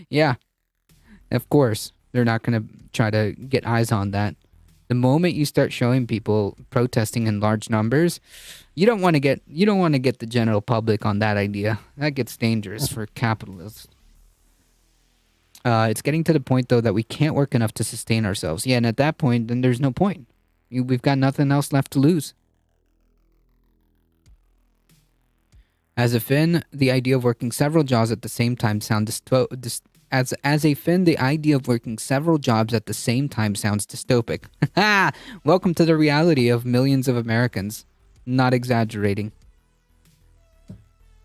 Yeah. Of course. They're not going to try to get eyes on that. The moment you start showing people protesting in large numbers, you don't want to get the general public on that idea. That gets dangerous for capitalists. It's getting to the point though that we can't work enough to sustain ourselves. Yeah, and at that point, then there's no point. We've got nothing else left to lose. As a Finn, the idea of working several jobs at the same time sounds As a Finn, the idea of working several jobs at the same time sounds dystopic. Welcome to the reality of millions of Americans. Not exaggerating.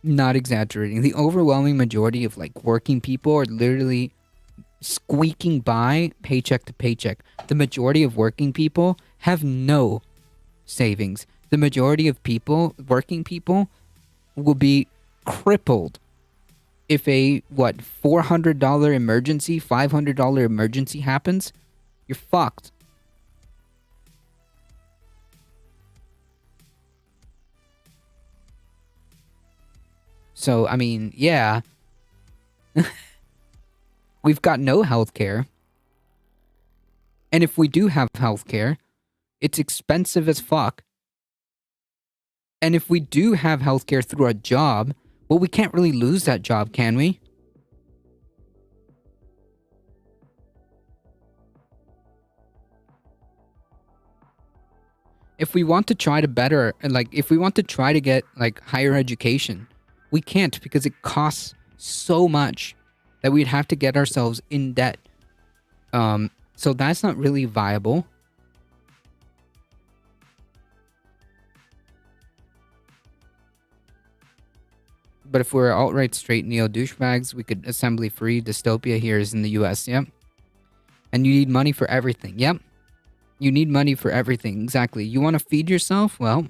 Not exaggerating. The overwhelming majority of, like, working people are literally squeaking by paycheck to paycheck. The majority of working people have no savings. The majority of people, working people, will be crippled if a what $400 emergency, $500 emergency happens, you're fucked. So, I mean, yeah. We've got no health care. And if we do have health care, it's expensive as fuck. And if we do have health care through a job, well, we can't really lose that job, can we? If we want to try to better, like, if we want to try to get, like, higher education, we can't because it costs so much that we'd have to get ourselves in debt. So that's not really viable. But if we're outright straight neo douchebags, we could assembly free dystopia here is in the US, yep. And you need money for everything, yep. You need money for everything, exactly. You want to feed yourself? Well,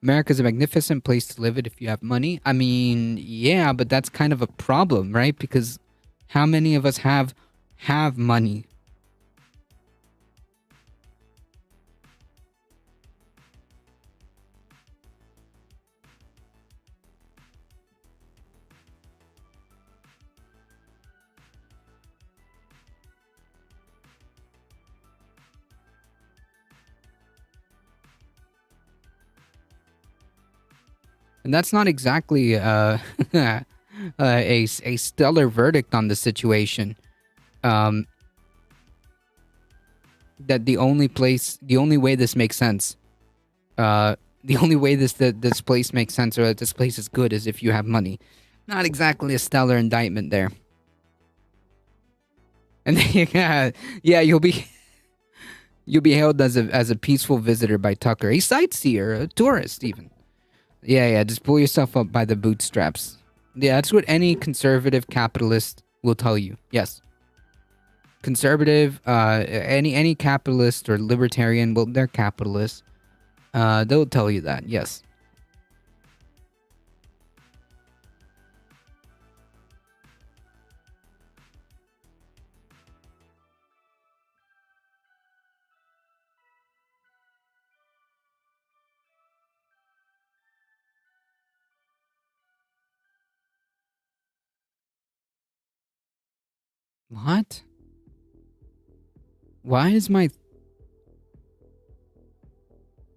America's a magnificent place to live it if you have money. I mean, yeah, but that's kind of a problem, right? Because how many of us have money? And that's not exactly a stellar verdict on the situation. That the only way this makes sense, the only way this place makes sense or that this place is good is if you have money. Not exactly a stellar indictment there. And yeah, you'll be hailed as a peaceful visitor by Tucker, a sightseer, a tourist even. Yeah, just pull yourself up by the bootstraps. Yeah, that's what any conservative capitalist will tell you. Yes. Conservative, any capitalist or libertarian, well, they're capitalists. They'll tell you that, yes. What? Why is my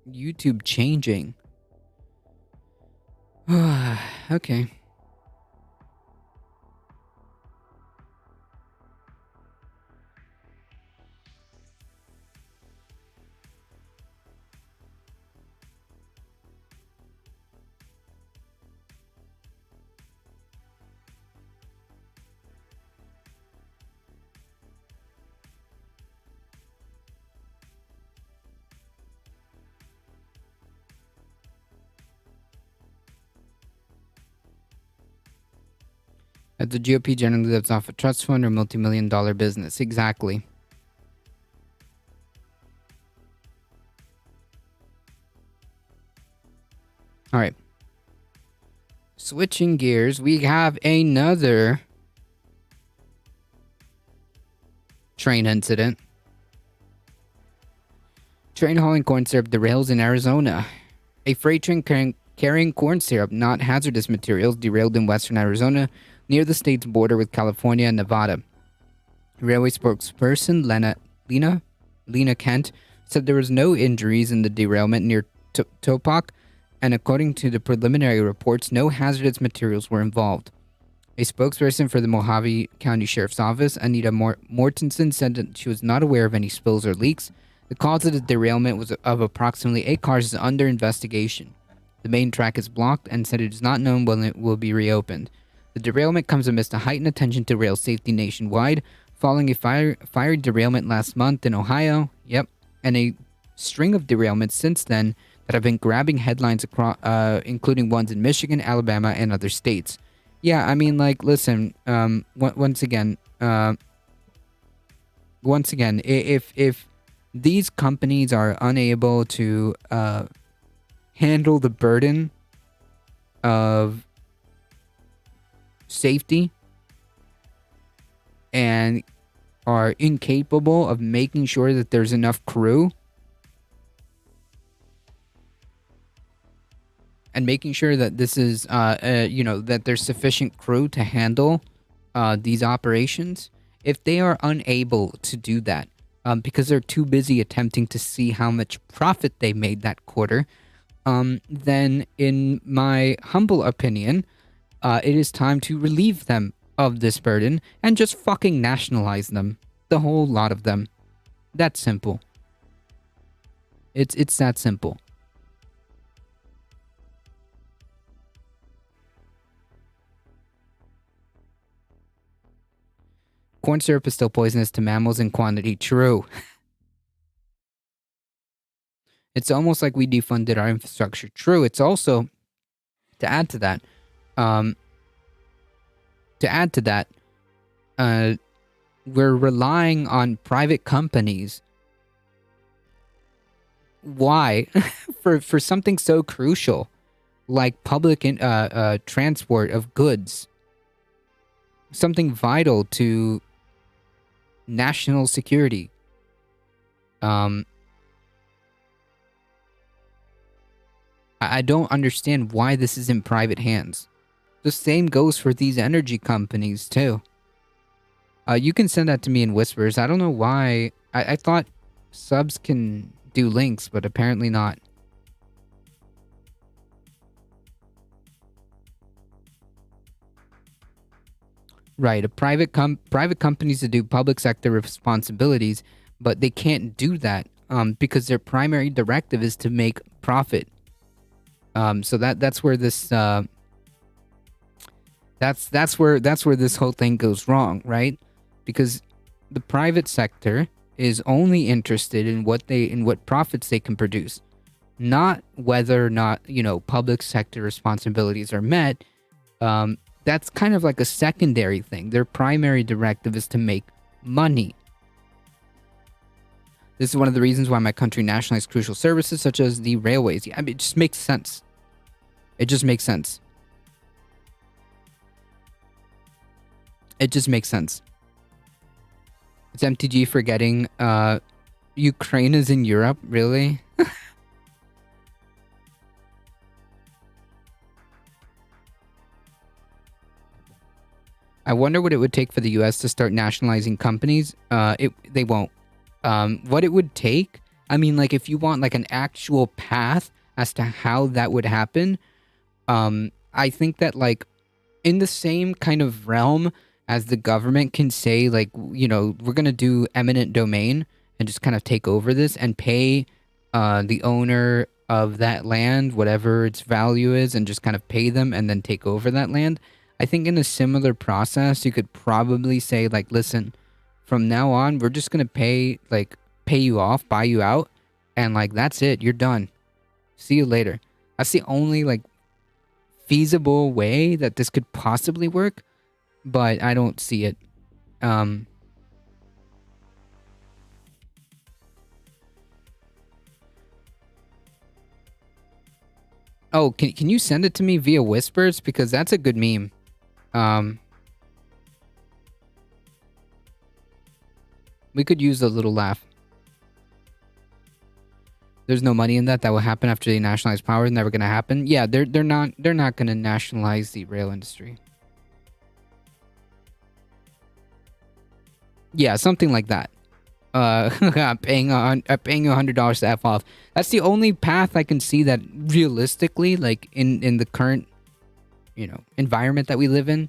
YouTube changing? Okay. The GOP generally lives off a trust fund or multi-million-dollar business. Exactly. All right. Switching gears, we have another train incident. Train hauling corn syrup derails in Arizona. A freight train carrying corn syrup, not hazardous materials, derailed in western Arizona near the state's border with California and Nevada. Railway spokesperson Lena Kent said there was no injuries in the derailment near Topak, and according to the preliminary reports, no hazardous materials were involved. A spokesperson for the Mojave County Sheriff's Office, Anita Mortensen, said that she was not aware of any spills or leaks. The cause of the derailment was of approximately 8 cars is under investigation. The main track is blocked and said it is not known when it will be reopened. The derailment comes amidst a heightened attention to rail safety nationwide, following a fiery derailment last month in Ohio, and a string of derailments since then that have been grabbing headlines across, including ones in Michigan, Alabama, and other states. Yeah, I mean, like, listen, once again, if these companies are unable to handle the burden of safety and are incapable of making sure that there's enough crew and making sure that this is, that there's sufficient crew to handle these operations, if they are unable to do that because they're too busy attempting to see how much profit they made that quarter, then in my humble opinion, it is time to relieve them of this burden and just fucking nationalize them. The whole lot of them. That's simple. It's that simple. Corn syrup is still poisonous to mammals in quantity. True. It's almost like we defunded our infrastructure. True. It's also, to add to that, we're relying on private companies. Why? for something so crucial like public transport of goods. Something vital to national security. I don't understand why this is in private hands. The same goes for these energy companies too. You can send that to me in whispers. I don't know why. I thought subs can do links, but apparently not. Right, private companies that do public sector responsibilities, but they can't do that because their primary directive is to make profit. So that's where this that's where this whole thing goes wrong, right? Because the private sector is only interested in what profits they can produce, not whether or not, public sector responsibilities are met. That's kind of like a secondary thing. Their primary directive is to make money. This is one of the reasons why my country nationalized crucial services such as the railways. Yeah, I mean, it just makes sense. It just makes sense. It just makes sense. It's MTG forgetting Ukraine is in Europe, really? I wonder what it would take for the US to start nationalizing companies. They won't. What it would take, I mean, like, if you want like an actual path as to how that would happen, I think that, like, in the same kind of realm as the government can say, like, we're gonna do eminent domain and just kind of take over this and pay the owner of that land whatever its value is and just kind of pay them and then take over that land. I think in a similar process, you could probably say, like, listen, from now on, we're just going to pay you off, buy you out, and, like, that's it. You're done. See you later. That's the only, like, feasible way that this could possibly work, but I don't see it. Oh, can you send it to me via whispers? Because that's a good meme. We could use a little laugh. There's no money in that. That will happen after they nationalize power. Never gonna happen. Yeah, they're not gonna nationalize the rail industry. Yeah, something like that. Paying you $100 to F off. That's the only path I can see that realistically, like, in the current environment that we live in,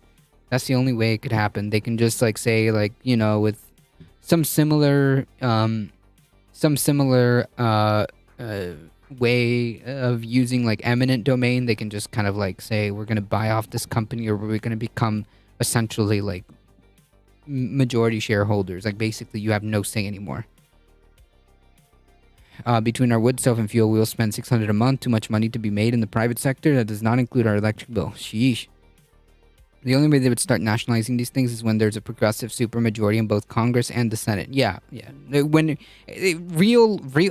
that's the only way it could happen. They can just, like, say, like, with some similar way of using, like, eminent domain, they can just kind of, like, say, we're going to buy off this company, or we're going to become essentially, like, majority shareholders. Like, basically you have no say anymore. Between our wood, stove, and fuel, we will spend $600 a month. Too much money to be made in the private sector. That does not include our electric bill. Sheesh. The only way they would start nationalizing these things is when there's a progressive supermajority in both Congress and the Senate. Yeah. When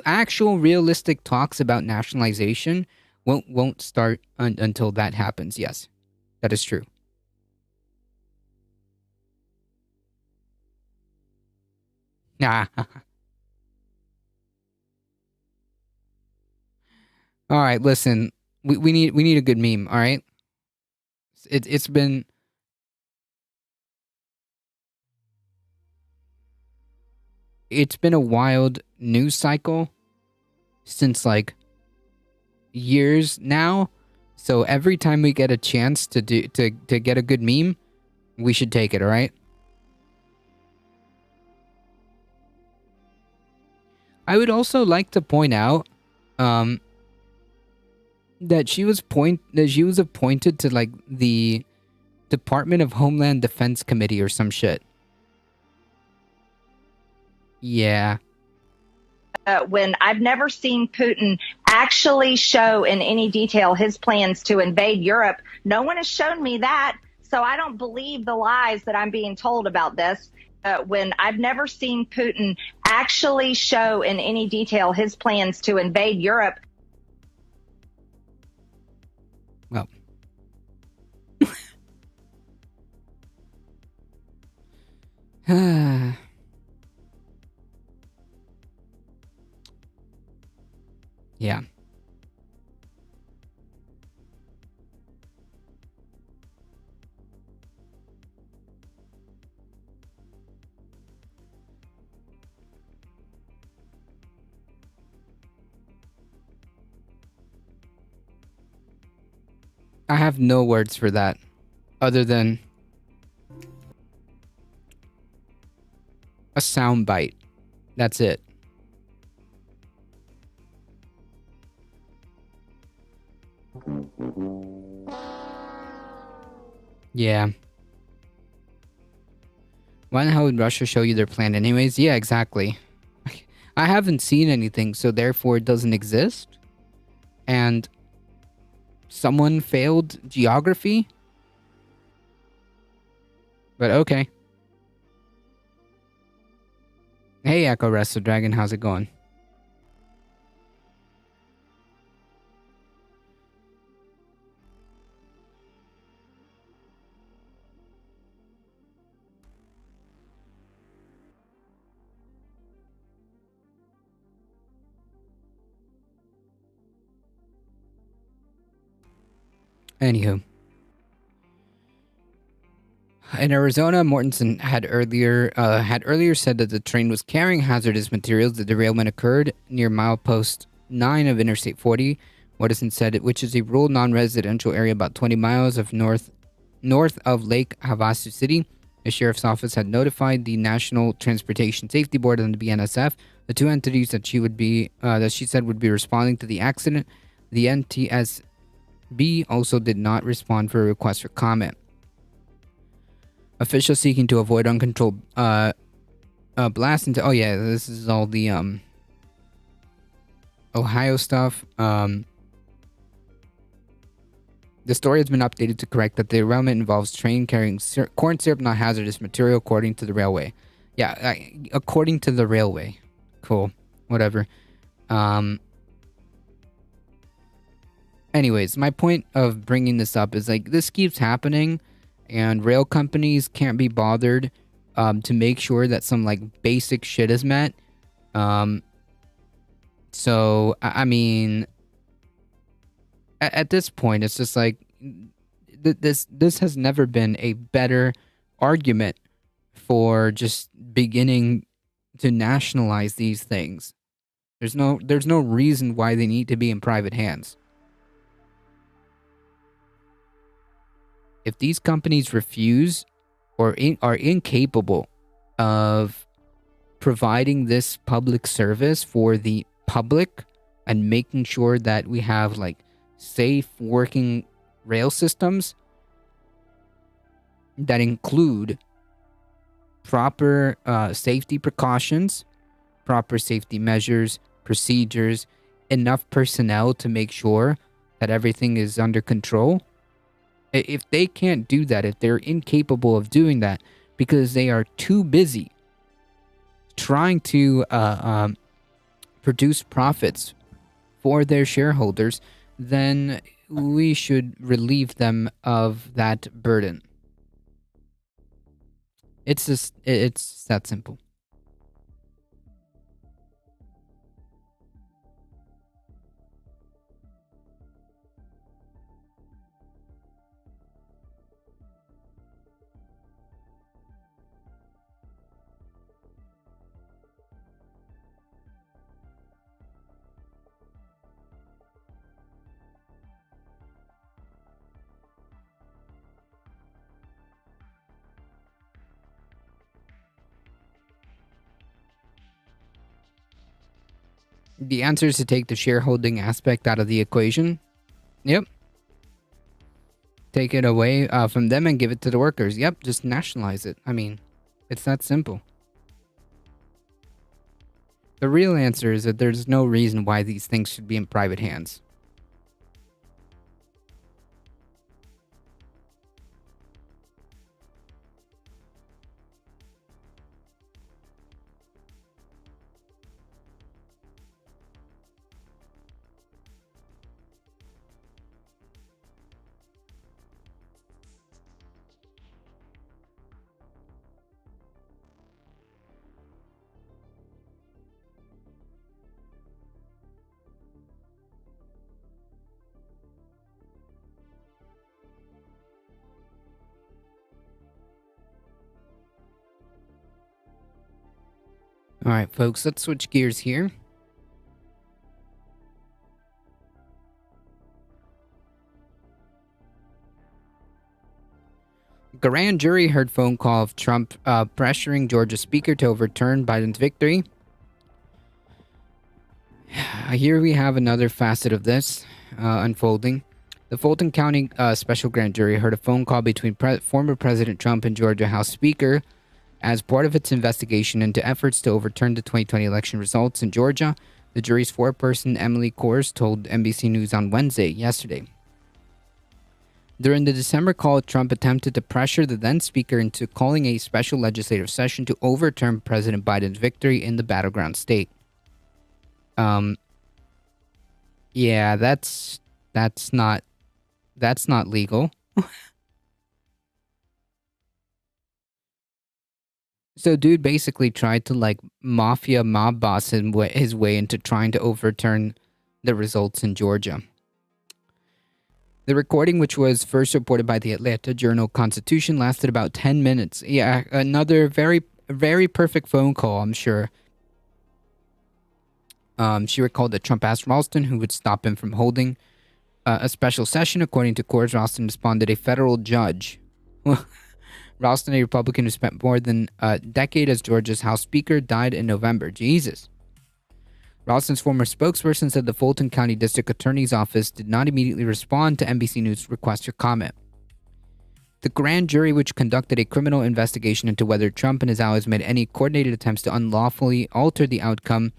actual realistic talks about nationalization won't start until that happens. Yes, that is true. Nah. All right, listen. We need a good meme, all right? It's been a wild news cycle since like years now. So every time we get a chance to get a good meme, we should take it, all right? I would also like to point out that she was appointed to like the Department of Homeland Defense Committee or some shit. Yeah. When I've never seen Putin actually show in any detail his plans to invade Europe. No one has shown me that, so I don't believe the lies that I'm being told about this. When I've never seen Putin actually show in any detail his plans to invade Europe. Well. Yeah. I have no words for that other than a soundbite. That's it. Yeah. Why the hell would Russia show you their plan anyways? Yeah, exactly. I haven't seen anything, so therefore it doesn't exist. And someone failed geography? But okay. Hey, Echo Wrestle Dragon, how's it going? Anywho. In Arizona, Mortensen had earlier said that the train was carrying hazardous materials. The derailment occurred near milepost 9 of Interstate 40. Mortensen said, which is a rural non-residential area about 20 miles of north of Lake Havasu City. The sheriff's office had notified the National Transportation Safety Board and the BNSF, the two entities that she said would be responding to the accident. The NTSB also did not respond for a request for comment. Officials seeking to avoid uncontrolled blast into... Oh yeah, this is all the Ohio stuff. The story has been updated to correct that the derailment involves train carrying corn syrup, not hazardous material, according to the railway. Yeah, according to the railway. Cool. Whatever. Anyways, my point of bringing this up is like this keeps happening. And rail companies can't be bothered to make sure that some like basic shit is met. So I mean, at this point, it's just like this has never been a better argument for just beginning to nationalize these things. There's no reason why they need to be in private hands. If these companies refuse or are incapable of providing this public service for the public and making sure that we have like safe working rail systems that include proper safety precautions, proper safety measures, procedures, enough personnel to make sure that everything is under control. If they can't do that, if they're incapable of doing that because they are too busy trying to produce profits for their shareholders, then we should relieve them of that burden. It's that simple. The answer is to take the shareholding aspect out of the equation. Yep. Take it away from them and give it to the workers. Yep, just nationalize it. I mean, it's that simple. The real answer is that there's no reason why these things should be in private hands. Alright, folks, let's switch gears here. Grand jury heard phone call of Trump pressuring Georgia Speaker to overturn Biden's victory. Here we have another facet of this unfolding. The Fulton County Special Grand Jury heard a phone call between former President Trump and Georgia House Speaker as part of its investigation into efforts to overturn the 2020 election results in Georgia. The jury's foreperson, Emily Kors, told NBC News on yesterday. During the December call, Trump attempted to pressure the then speaker into calling a special legislative session to overturn President Biden's victory in the battleground state. Yeah, that's not legal. So dude basically tried to like mafia mob boss his way into trying to overturn the results in Georgia. The recording, which was first reported by the Atlanta Journal-Constitution, lasted about 10 minutes. Yeah, another very, very perfect phone call, I'm sure. She recalled that Trump asked Ralston who would stop him from holding a special session. According to Kors, Ralston responded, a federal judge. Ralston, a Republican who spent more than a decade as Georgia's House Speaker, died in November. Jesus. Ralston's former spokesperson said the Fulton County District Attorney's Office did not immediately respond to NBC News' request for comment. The grand jury, which conducted a criminal investigation into whether Trump and his allies made any coordinated attempts to unlawfully alter the outcome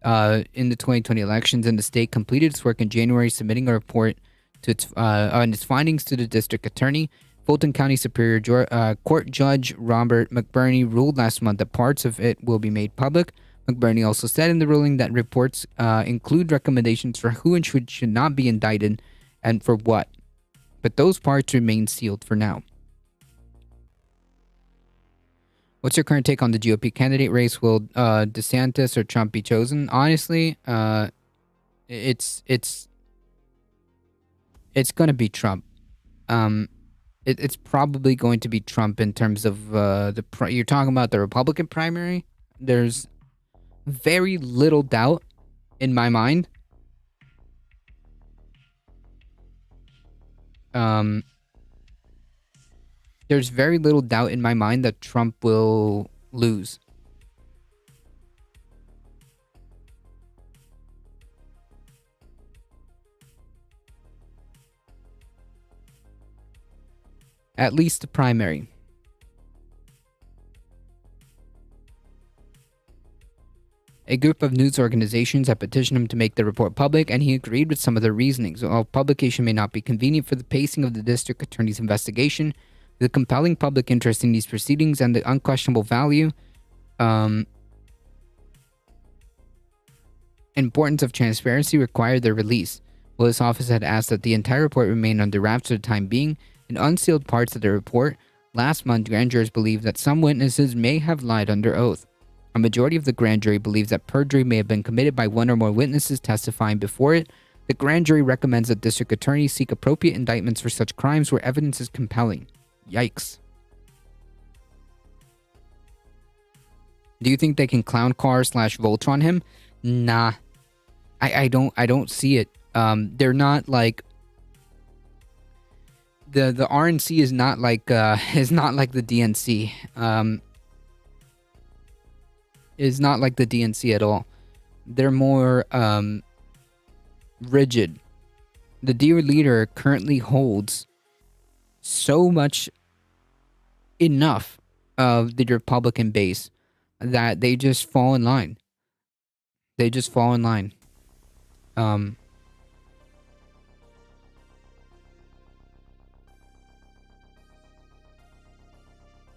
in the 2020 elections in the state, completed its work in January, submitting a report to on its findings to the district attorney. Fulton County Superior Court Judge Robert McBurney ruled last month that parts of it will be made public. McBurney also said in the ruling that reports include recommendations for who and should not be indicted and for what, but those parts remain sealed for now. What's your current take on the GOP candidate race? Will DeSantis or Trump be chosen? Honestly, it's going to be Trump. It's probably going to be Trump in terms of you're talking about the Republican primary. There's very little doubt in my mind. There's very little doubt in my mind that Trump will lose. At least the primary. A group of news organizations have petitioned him to make the report public, and he agreed with some of their reasonings. While publication may not be convenient for the pacing of the district attorney's investigation, the compelling public interest in these proceedings and the unquestionable value, importance of transparency required their release. Willis' office had asked that the entire report remain under wraps for the time being. In unsealed parts of the report, last month, grand jurors believed that some witnesses may have lied under oath. A majority of the grand jury believes that perjury may have been committed by one or more witnesses testifying before it. The grand jury recommends that district attorneys seek appropriate indictments for such crimes where evidence is compelling. Yikes. Do you think they can clown car / Voltron him? Nah. I don't see it. They're not like the RNC is not like the DNC. Is not like the DNC at all. they're more rigid. The dear leader currently holds so much enough of the Republican base that they just fall in line. They just fall in line.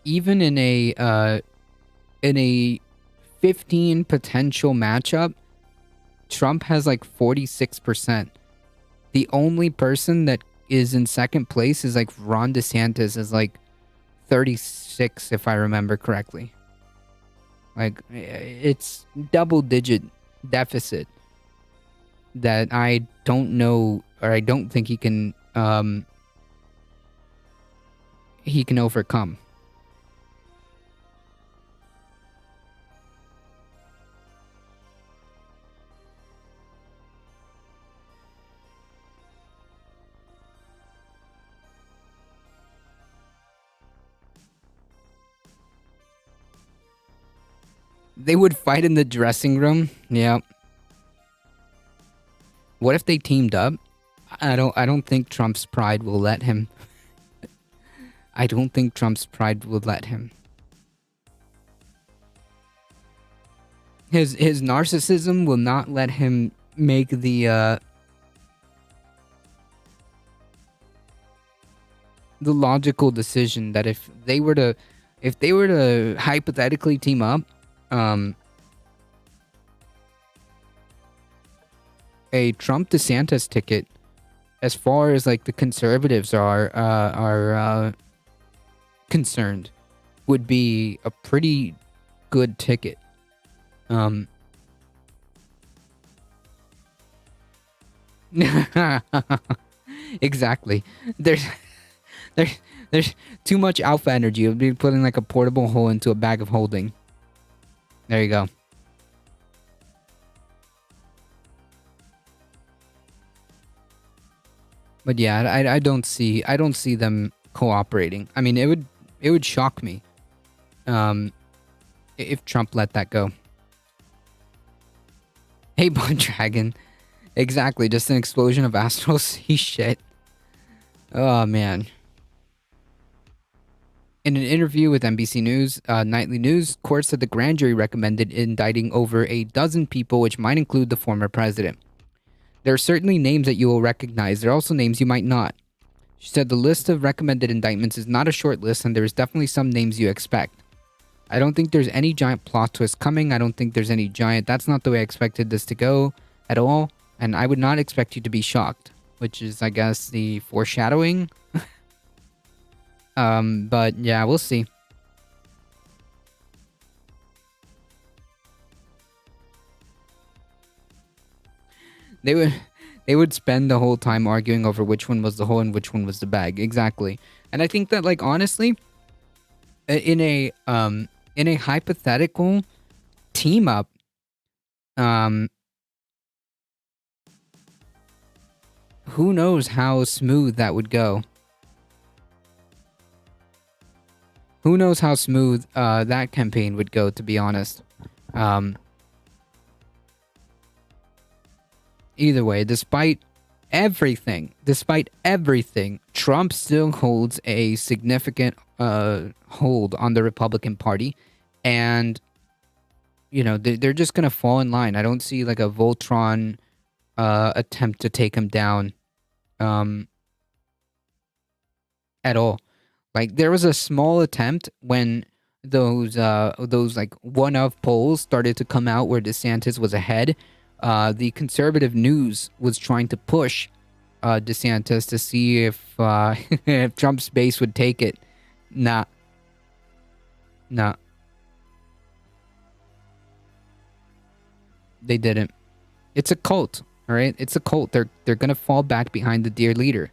Even in a 15 potential matchup, Trump has like 46%. The only person that is in second place is like Ron DeSantis is like 36, if I remember correctly. Like, it's double-digit deficit that I don't know, or I don't think he can overcome. They would fight in the dressing room. Yeah. What if they teamed up? I don't think Trump's pride will let him. I don't think Trump's pride will let him. His narcissism will not let him make the logical decision that if they were to hypothetically team up, a Trump DeSantis ticket, as far as like the conservatives are concerned, would be a pretty good ticket. Exactly. There's too much alpha energy. It would be putting like a portable hole into a bag of holding. There you go. But yeah, I don't see them cooperating. I mean, it would shock me if Trump let that go. Hey, Bond Dragon. Exactly, just an explosion of astral sea shit. Oh man. In an interview with NBC News Nightly News, court said the grand jury recommended indicting over a dozen people, which might include the former president. There are certainly names that you will recognize. There are also names you might not. She said the list of recommended indictments is not a short list, and there is definitely some names you expect. I don't think there's any giant plot twist coming. I don't think there's any giant... That's not the way I expected this to go at all, and I would not expect you to be shocked, which is, I guess, the foreshadowing. But yeah, we'll see. They would spend the whole time arguing over which one was the hole and which one was the bag. Exactly. And I think that, like, honestly, in a hypothetical team up, who knows how smooth that would go. Who knows how smooth that campaign would go, to be honest. Either way, despite everything, Trump still holds a significant hold on the Republican Party. And, you know, they're just going to fall in line. I don't see like a Voltron attempt to take him down at all. Like, there was a small attempt when those like one-of polls started to come out where DeSantis was ahead. The conservative news was trying to push DeSantis to see if if Trump's base would take it. Nah. They didn't. It's a cult, all right? It's a cult. They're gonna fall back behind the dear leader.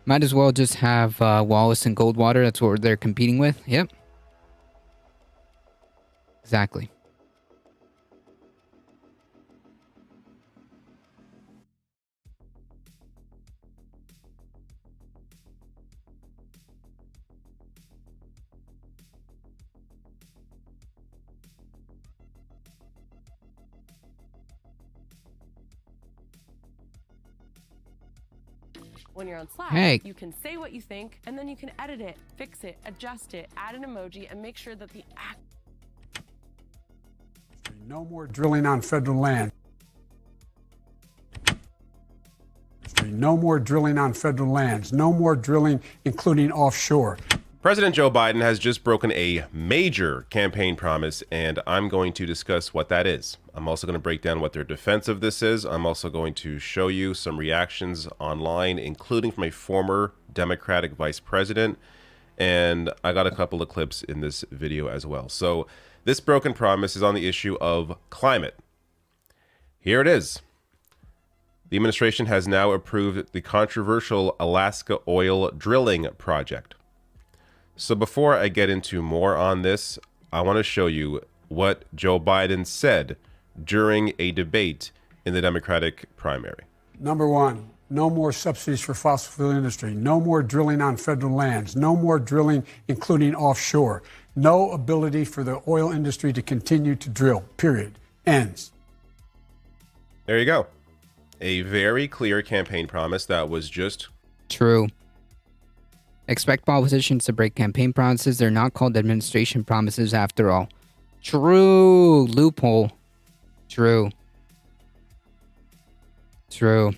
Might as well just have Wallace and Goldwater. That's what they're competing with. Yep. Exactly. When you're on Slack, Hey. you can say what you think, and then you can edit it, fix it, adjust it, add an emoji, and make sure that the No more drilling on federal land. No more drilling on federal lands. No more drilling, including offshore. President Joe Biden has just broken a major campaign promise, and I'm going to discuss what that is. I'm also going to break down what their defense of this is. I'm also going to show you some reactions online, including from a former Democratic vice president, and I got a couple of clips in this video as well. So this broken promise is on the issue of climate. Here it is. The administration has now approved the controversial Alaska oil drilling project. So before I get into more on this, I want to show you what Joe Biden said during a debate in the Democratic primary. Number one, no more subsidies for fossil fuel industry. No more drilling on federal lands. No more drilling, including offshore. No ability for the oil industry to continue to drill, period. Ends. There you go. A very clear campaign promise that was just True. Expect politicians to break campaign promises. They're not called administration promises after all. True. Loophole. True. True.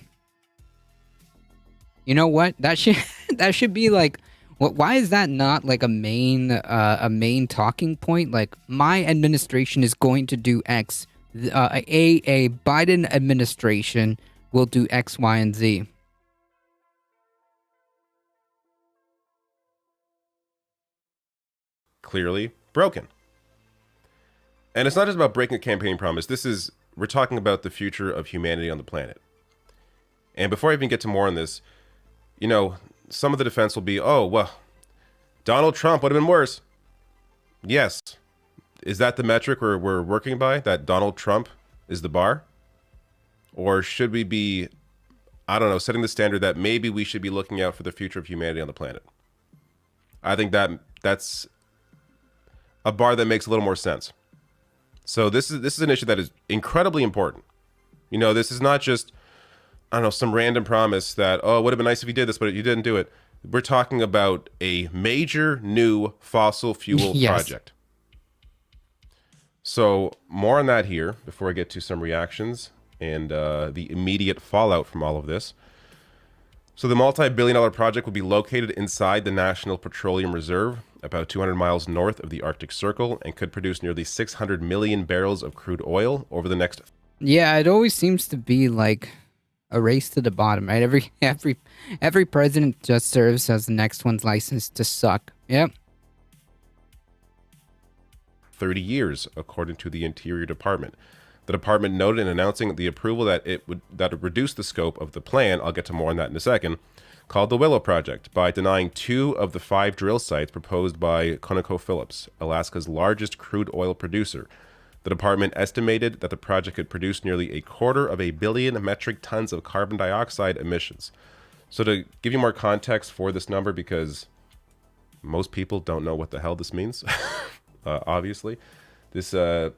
You know what? That should be like, why is that not like a main talking point? Like, my administration is going to do X. A Biden administration will do X, Y, and Z. clearly broken. And it's not just about breaking a campaign promise. We're talking about the future of humanity on the planet. And before I even get to more on this, you know, some of the defense will be, oh, well, Donald Trump would have been worse. Yes. Is that the metric we're working by? That Donald Trump is the bar? Or should we be, I don't know, setting the standard that maybe we should be looking out for the future of humanity on the planet? I think that's a bar that makes a little more sense. So this is an issue that is incredibly important. You know, this is not just, I don't know, some random promise that, oh, it would have been nice if you did this, but you didn't do it. We're talking about a major new fossil fuel project. So more on that here before I get to some reactions and the immediate fallout from all of this. So the multi-billion-dollar project will be located inside the National Petroleum Reserve, about 200 miles north of the Arctic Circle, and could produce nearly 600 million barrels of crude oil over the next... Yeah, it always seems to be like a race to the bottom, right? Every president just serves as the next one's license to suck. Yep. 30 years, according to the Interior Department. The department noted in announcing the approval that it would reduce the scope of the plan, I'll get to more on that in a second, called the Willow Project, by denying 2 of the 5 drill sites proposed by ConocoPhillips, Alaska's largest crude oil producer. The department estimated that the project could produce nearly 250 million metric tons of carbon dioxide emissions. So to give you more context for this number, because most people don't know what the hell this means, obviously, this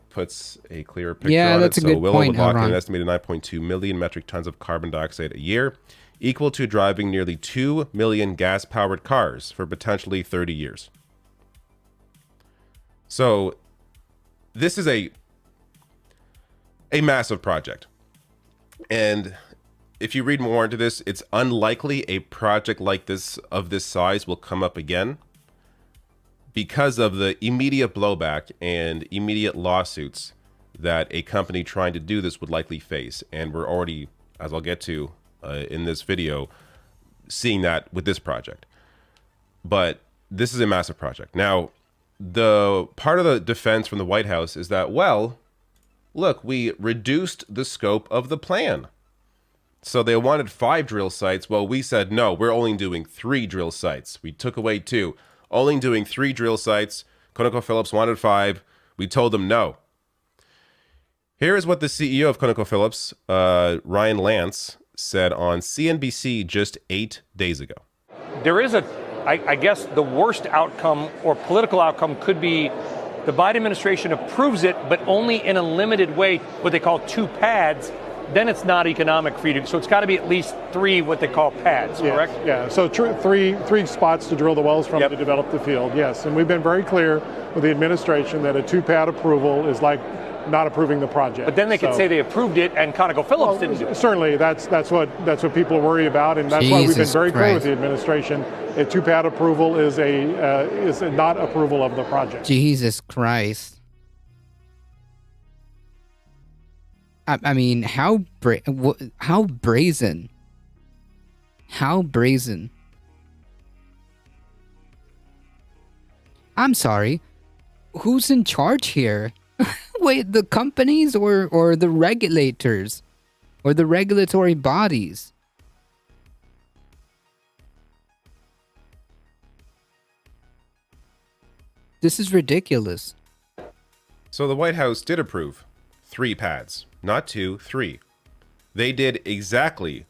puts a clearer picture on that's it. a good Willow point, would lock in Ron. an estimated 9.2 million metric tons of carbon dioxide a year, equal to driving nearly 2 million gas-powered cars for potentially 30 years. So this is a massive project. And if you read more into this, it's unlikely a project like this of this size will come up again because of the immediate blowback and immediate lawsuits that a company trying to do this would likely face. And we're already, as I'll get to in this video, seeing that with this project. But this is a massive project. Now, the part of the defense from the White House is that, well, look, we reduced the scope of the plan. So they wanted 5 drill sites. Well, we said, no, we're only doing 3 drill sites. We took away 2. Only doing 3 drill sites. ConocoPhillips wanted 5. We told them no. Here is what the CEO of ConocoPhillips, Ryan Lance, said on CNBC just 8 days ago. There is I guess the worst outcome or political outcome could be the Biden administration approves it, but only in a limited way, what they call 2 pads. then it's not economic for you to. So it's got to be at least 3 what they call pads, correct? Yeah. So three spots to drill the wells from to develop the field. Yes, and we've been very clear with the administration that a 2-pad approval is like not approving the project. But then they could say they approved it and ConocoPhillips didn't do it. Certainly, that's what people worry about, and that's why we've been very clear with the administration. A 2-pad approval is a not approval of the project. Jesus Christ. I mean, how brazen? How brazen? I'm sorry. Who's in charge here? Wait, the companies or the regulators or the regulatory bodies? This is ridiculous. So the White House did approve 3 pads, not 2, 3. They did exactly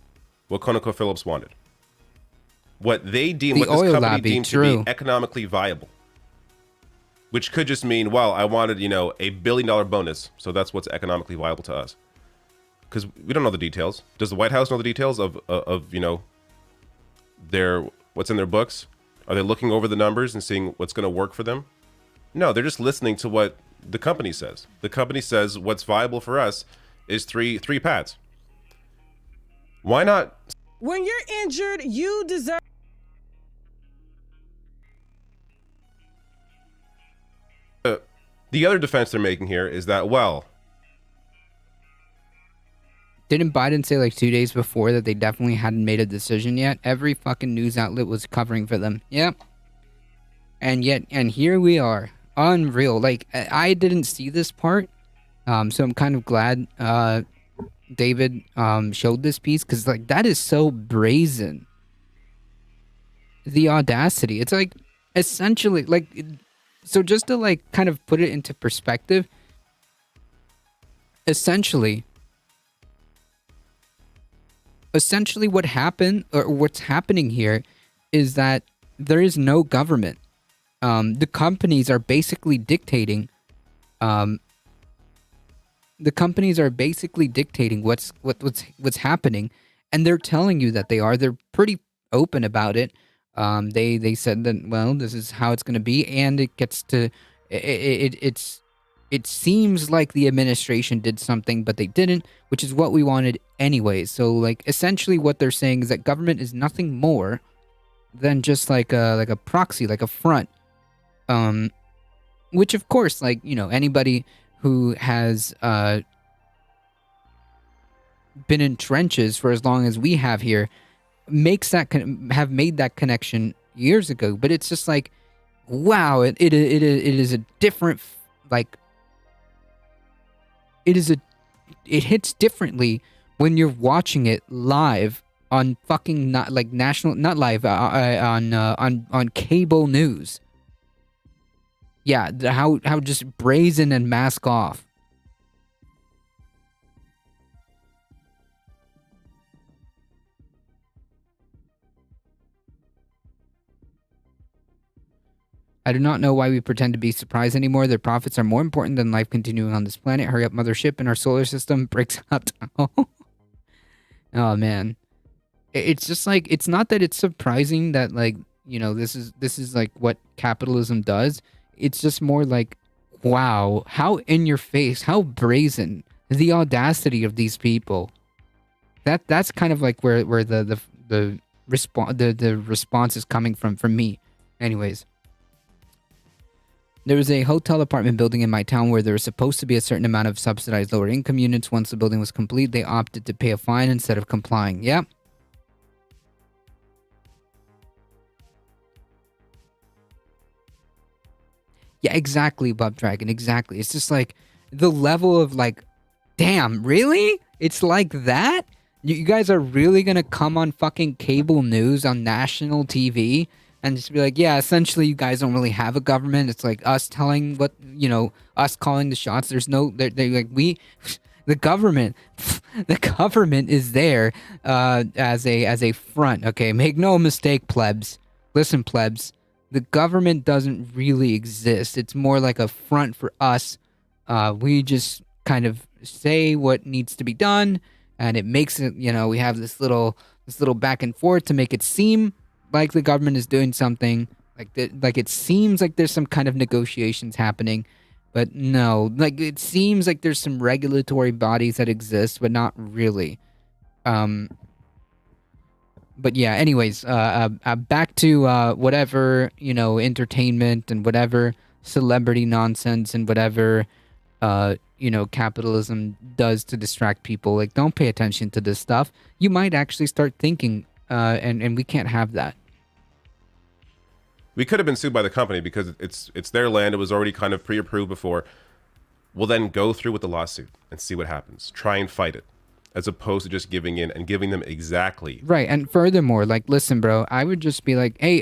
what ConocoPhillips wanted. What they deem, what this company deemed to be economically viable. Which could just mean, well, I wanted, $1 billion bonus, so that's what's economically viable to us. Because we don't know the details. Does the White House know the details of their what's in their books? Are they looking over the numbers and seeing what's going to work for them? No, they're just listening to what the company says. The company says what's viable for us is three pads. Why not? When you're injured, you deserve. The other defense they're making here is that, well, didn't Biden say like 2 days before that they definitely hadn't made a decision yet? Every fucking news outlet was covering for them. Yep. And here we are. Unreal. Like, I didn't see this part. So I'm kind of glad David showed this piece, because like that is so brazen. The audacity. It's like essentially like, so just to like kind of put it into perspective, essentially what happened, or what's happening here, is that there is no government. The companies are basically dictating. The companies are basically dictating what's happening, and they're telling you that they are. They're pretty open about it. They said that, well, this is how it's going to be, and it gets to it seems like the administration did something, but they didn't, which is what we wanted anyways. So like essentially what they're saying is that government is nothing more than just like a proxy, like a front. Which of course, like, anybody who has been in trenches for as long as we have here makes that have made that connection years ago. But it's just like, wow, it is a different, like, it hits differently when you're watching it live on fucking not live on cable news. Yeah, how just brazen and mask off. I do not know why we pretend to be surprised anymore. Their profits are more important than life continuing on this planet. Hurry up, mothership, in our solar system breaks up. Oh man. It's just like, it's not that it's surprising that, like, this is like what capitalism does. It's just more like, wow, how in your face, how brazen, the audacity of these people. That's kind of like where the response is coming from me. Anyways. There was a hotel apartment building in my town where there was supposed to be a certain amount of subsidized lower income units. Once the building was complete, they opted to pay a fine instead of complying. Yep. Yeah, exactly, Bob Dragon. Exactly. It's just like the level of like, damn, really? It's like that? You guys are really going to come on fucking cable news on national TV and just be like, yeah, essentially you guys don't really have a government. It's like us telling what, us calling the shots. There's no, they're like, the government is there as a front. Okay, make no mistake, plebs. Listen, plebs. The government doesn't really exist. It's more like a front for us. We just kind of say what needs to be done, and it makes it, we have this little back and forth to make it seem like the government is doing something, like it seems like there's some kind of negotiations happening, but no, like it seems like there's some regulatory bodies that exist, but not really. But yeah, anyways, back to whatever, entertainment and whatever celebrity nonsense and whatever, capitalism does to distract people. Like, don't pay attention to this stuff. You might actually start thinking, and we can't have that. We could have been sued by the company because it's their land. It was already kind of pre-approved before. We'll then go through with the lawsuit and see what happens. Try and fight it, as opposed to just giving in and giving them exactly. Right, and furthermore, like, listen, bro, I would just be like, hey,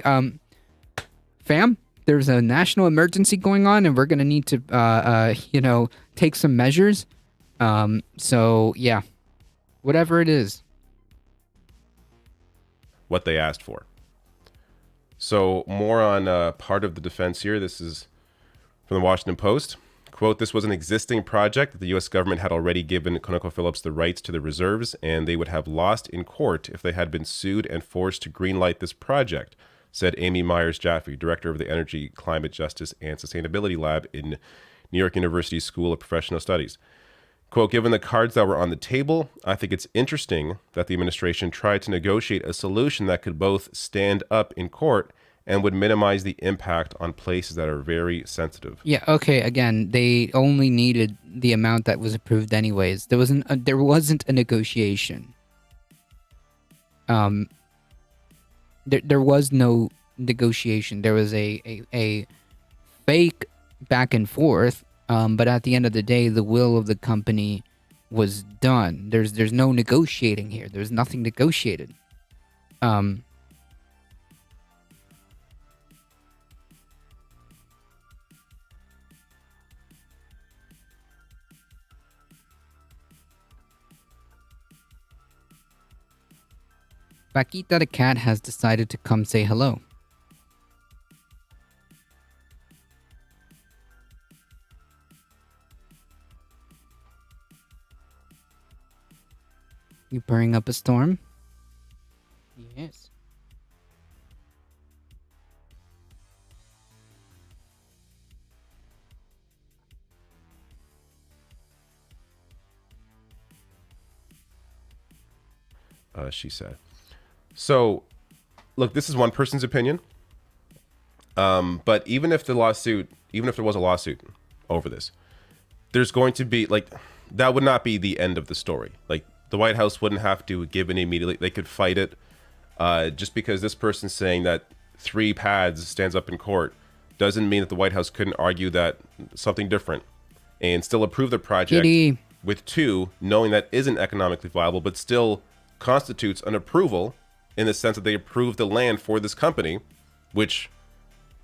fam, there's a national emergency going on, and we're gonna need to, take some measures. So yeah, whatever it is. What they asked for. So more on part of the defense here. This is from the Washington Post. Quote, this was an existing project that the U.S. government had already given ConocoPhillips the rights to the reserves, and they would have lost in court if they had been sued and forced to greenlight this project, said Amy Myers Jaffe, director of the Energy, Climate Justice, and Sustainability Lab in New York University School of Professional Studies. Quote, given the cards that were on the table, I think it's interesting that the administration tried to negotiate a solution that could both stand up in court and would minimize the impact on places that are very sensitive. Yeah, okay, again, they only needed the amount that was approved anyways. There wasn't a negotiation. There was no negotiation. There was a fake back and forth, but at the end of the day, the will of the company was done. There's no negotiating here. There's nothing negotiated. Paquita the cat has decided to come say hello. You purring up a storm? Yes. She said. So, look, this is one person's opinion. But even if there was a lawsuit over this, there's going to be, like, that would not be the end of the story. Like, the White House wouldn't have to give in immediately. They could fight it. Just because this person's saying that 3 pads stands up in court doesn't mean that the White House couldn't argue that something different and still approve the project with 2, knowing that isn't economically viable, but still constitutes an approval in the sense that they approved the land for this company, which,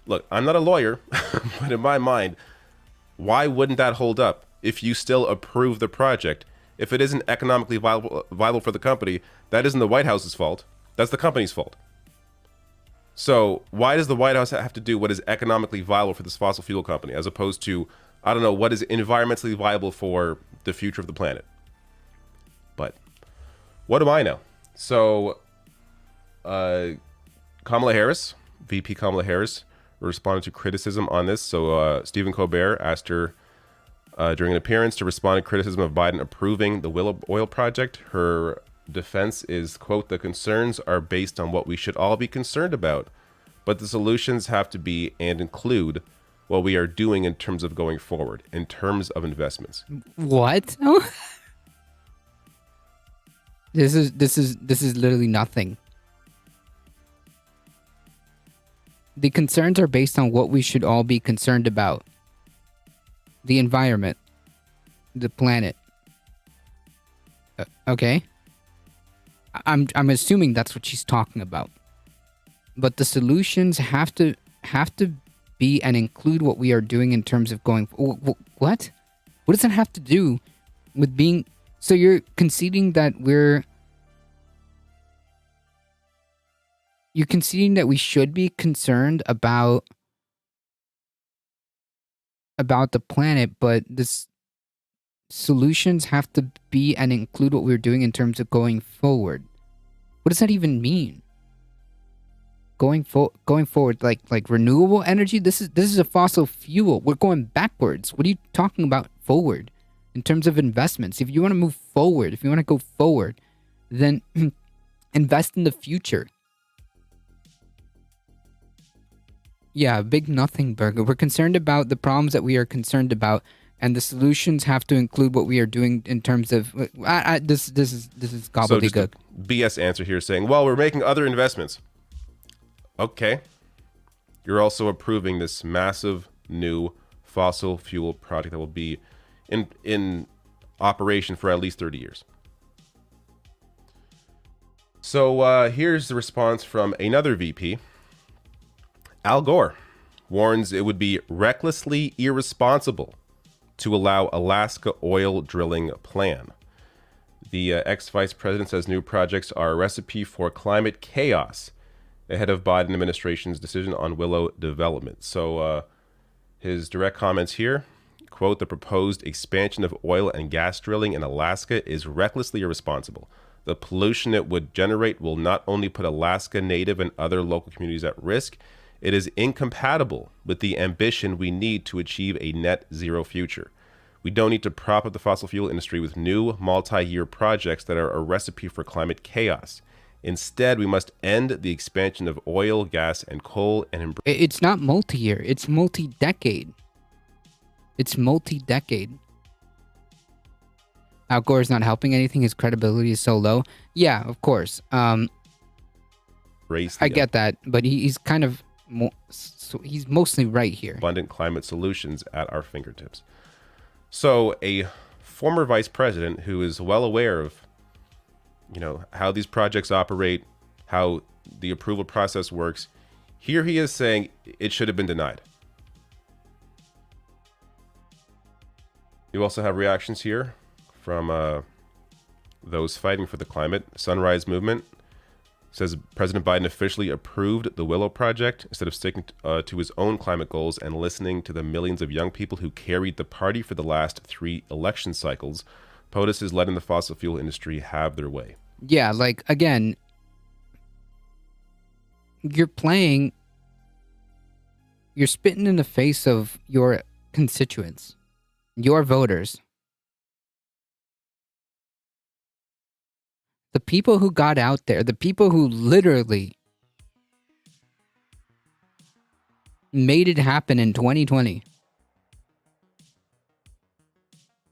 look, I'm not a lawyer, but in my mind, why wouldn't that hold up if you still approve the project? If it isn't economically viable for the company, that isn't the White House's fault. That's the company's fault. So why does the White House have to do what is economically viable for this fossil fuel company, as opposed to, I don't know, what is environmentally viable for the future of the planet? But what do I know? So Kamala Harris, VP Kamala Harris, responded to criticism on this. So Stephen Colbert asked her during an appearance to respond to criticism of Biden approving the Willow Oil project. Her defense is, quote, the concerns are based on what we should all be concerned about, but the solutions have to be and include what we are doing in terms of going forward, in terms of investments. What? This is literally nothing. The concerns are based on what we should all be concerned about. The environment. The planet. Okay. I'm assuming that's what she's talking about. But the solutions have to be and include what we are doing in terms of going. What? What does that have to do with being? So you're conceding that you're conceding that we should be concerned about the planet, but this solutions have to be and include what we're doing in terms of going forward. What does that even mean? Going forward, like renewable energy. This is a fossil fuel. We're going backwards. What are you talking about forward in terms of investments? If you want to move forward, if you want to go forward, then invest in the future. Yeah, big nothing burger. We're concerned about the problems that we are concerned about, and the solutions have to include what we are doing in terms of this is gobbledygook. So just a BS answer here saying, well, we're making other investments. Okay. You're also approving this massive new fossil fuel project that will be in operation for at least 30 years. So here's the response from another VP. Al Gore warns it would be recklessly irresponsible to allow Alaska oil drilling plan. The ex-vice president says new projects are a recipe for climate chaos ahead of Biden administration's decision on Willow development. So his direct comments here, quote, the proposed expansion of oil and gas drilling in Alaska is recklessly irresponsible. The pollution it would generate will not only put Alaska Native and other local communities at risk, it is incompatible with the ambition we need to achieve a net zero future. We don't need to prop up the fossil fuel industry with new multi-year projects that are a recipe for climate chaos. Instead, we must end the expansion of oil, gas, and coal and It's not multi-year. It's multi-decade. It's multi-decade. Al Gore is not helping anything. His credibility is so low. Yeah, of course. I get that, but he's kind of he's mostly right here. Abundant climate solutions at our fingertips. So a former vice president who is well aware of, how these projects operate, how the approval process works, here he is saying it should have been denied. You also have reactions here from those fighting for the climate. Sunrise Movement says President Biden officially approved the Willow Project instead of sticking to his own climate goals and listening to the millions of young people who carried the party for the last 3 election cycles. POTUS is letting the fossil fuel industry have their way. Yeah, again, you're spitting in the face of your constituents, your voters. The people who got out there, the people who literally made it happen in 2020,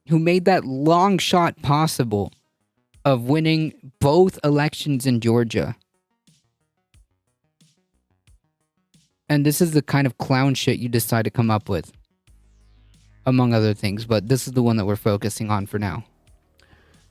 who made that long shot possible of winning both elections in Georgia. And this is the kind of clown shit you decide to come up with, among other things, but this is the one that we're focusing on for now.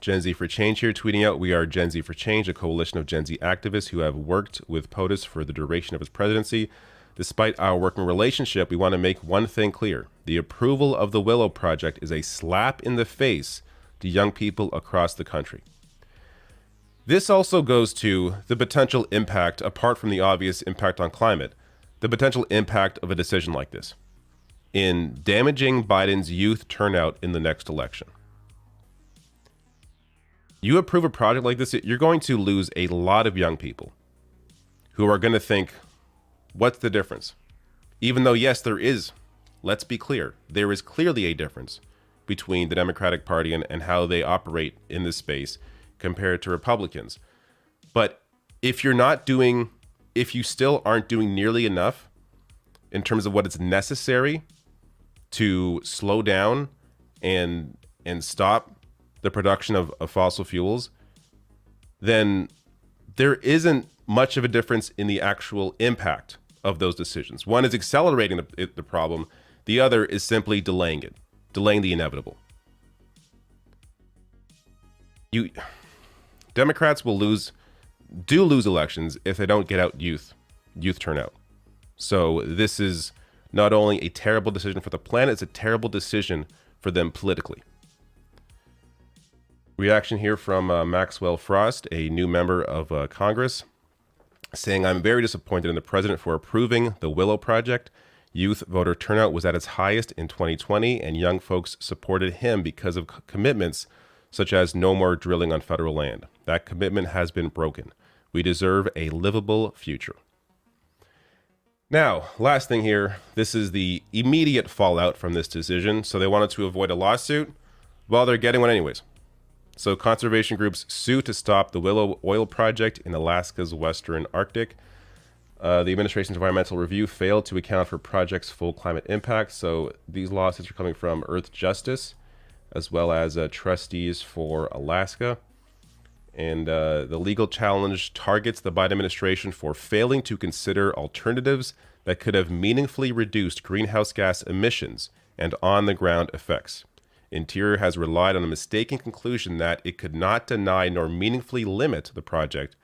Gen Z for Change here tweeting out, we are Gen Z for Change, a coalition of Gen Z activists who have worked with POTUS for the duration of his presidency. Despite our working relationship, we want to make one thing clear. The approval of the Willow Project is a slap in the face to young people across the country. This also goes to the potential impact, apart from the obvious impact on climate, the potential impact of a decision like this in damaging Biden's youth turnout in the next election. You approve a project like this, you're going to lose a lot of young people who are going to think, what's the difference? Even though, yes, there is, let's be clear, there is clearly a difference between the Democratic Party and how they operate in this space compared to Republicans. But if you still aren't doing nearly enough in terms of what is necessary to slow down and stop the production of fossil fuels, then there isn't much of a difference in the actual impact of those decisions. One is accelerating the problem. The other is simply delaying the inevitable. Democrats will lose elections if they don't get out youth turnout. So this is not only a terrible decision for the planet, it's a terrible decision for them politically. Reaction here from Maxwell Frost, a new member of Congress, saying, I'm very disappointed in the president for approving the Willow Project. Youth voter turnout was at its highest in 2020, and young folks supported him because of commitments such as no more drilling on federal land. That commitment has been broken. We deserve a livable future. Now, last thing here, this is the immediate fallout from this decision. So they wanted to avoid a lawsuit. Well, they're getting one anyways. So conservation groups sue to stop the Willow Oil Project in Alaska's Western Arctic. The administration's environmental review failed to account for project's full climate impact. So these lawsuits are coming from Earth Justice, as well as Trustees for Alaska. And the legal challenge targets the Biden administration for failing to consider alternatives that could have meaningfully reduced greenhouse gas emissions and on-the-ground effects. Interior has relied on a mistaken conclusion that it could not deny nor meaningfully limit the project,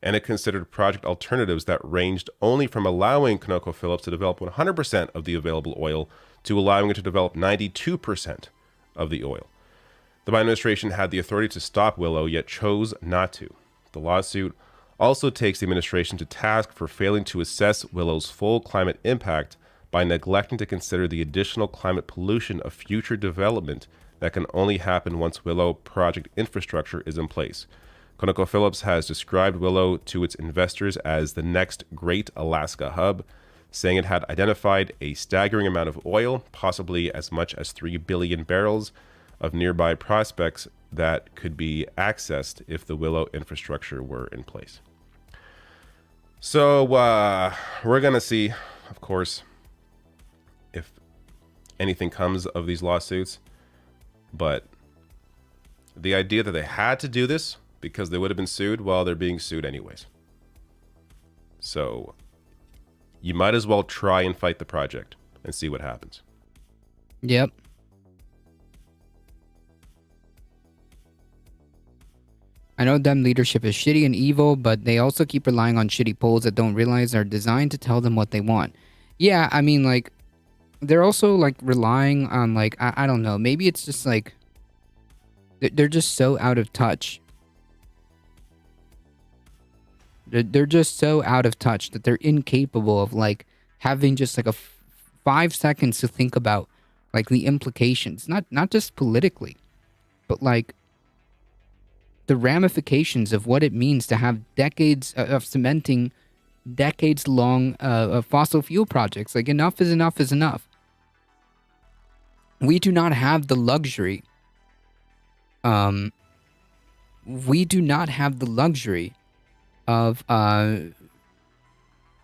and it considered project alternatives that ranged only from allowing ConocoPhillips to develop 100% of the available oil to allowing it to develop 92% of the oil. The Biden administration had the authority to stop Willow, yet chose not to. The lawsuit also takes the administration to task for failing to assess Willow's full climate impact by neglecting to consider the additional climate pollution of future development that can only happen once Willow project infrastructure is in place. ConocoPhillips has described Willow to its investors as the next great Alaska hub, saying it had identified a staggering amount of oil, possibly as much as 3 billion barrels, of nearby prospects that could be accessed if the Willow infrastructure were in place. So we're going to see, of course, if anything comes of these lawsuits. But the idea that they had to do this because they would have been sued, well, they're being sued anyways. So you might as well try and fight the project and see what happens. Yep. I know them leadership is shitty and evil, but they also keep relying on shitty polls that don't realize are designed to tell them what they want. Yeah, I mean, like, they're also, like, relying on, like, I don't know, maybe it's just, like, they're just so out of touch. They're just so out of touch that they're incapable of, like, having just, like, 5 seconds to think about, like, the implications. Not just politically, but, like, the ramifications of what it means to have decades of cementing decades-long fossil fuel projects. Like, enough is enough is enough. We do not have the luxury. We do not have the luxury of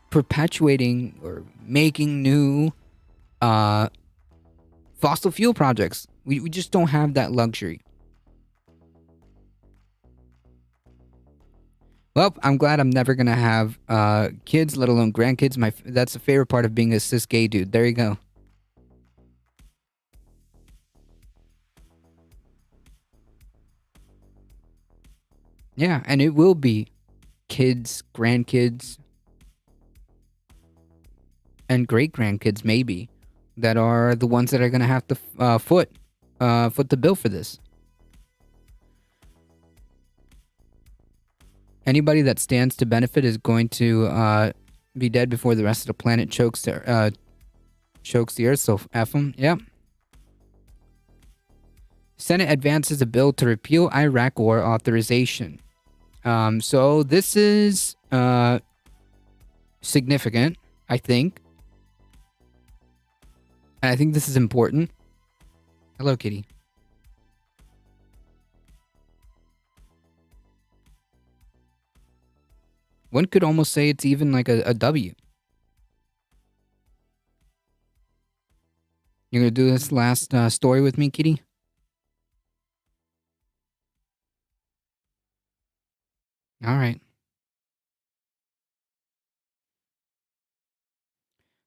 perpetuating or making new fossil fuel projects. We just don't have that luxury. Well, I'm glad I'm never gonna have kids, let alone grandkids. That's the favorite part of being a cis gay dude. There you go. Yeah, and it will be kids, grandkids, and great grandkids maybe that are the ones that are gonna have to foot the bill for this. Anybody that stands to benefit is going to be dead before the rest of the planet chokes the earth, so F them. Yep. Senate advances a bill to repeal Iraq War authorization. So this is significant, I think. And I think this is important. Hello, kitty. One could almost say it's even like a W. You're going to do this last story with me, kitty? All right.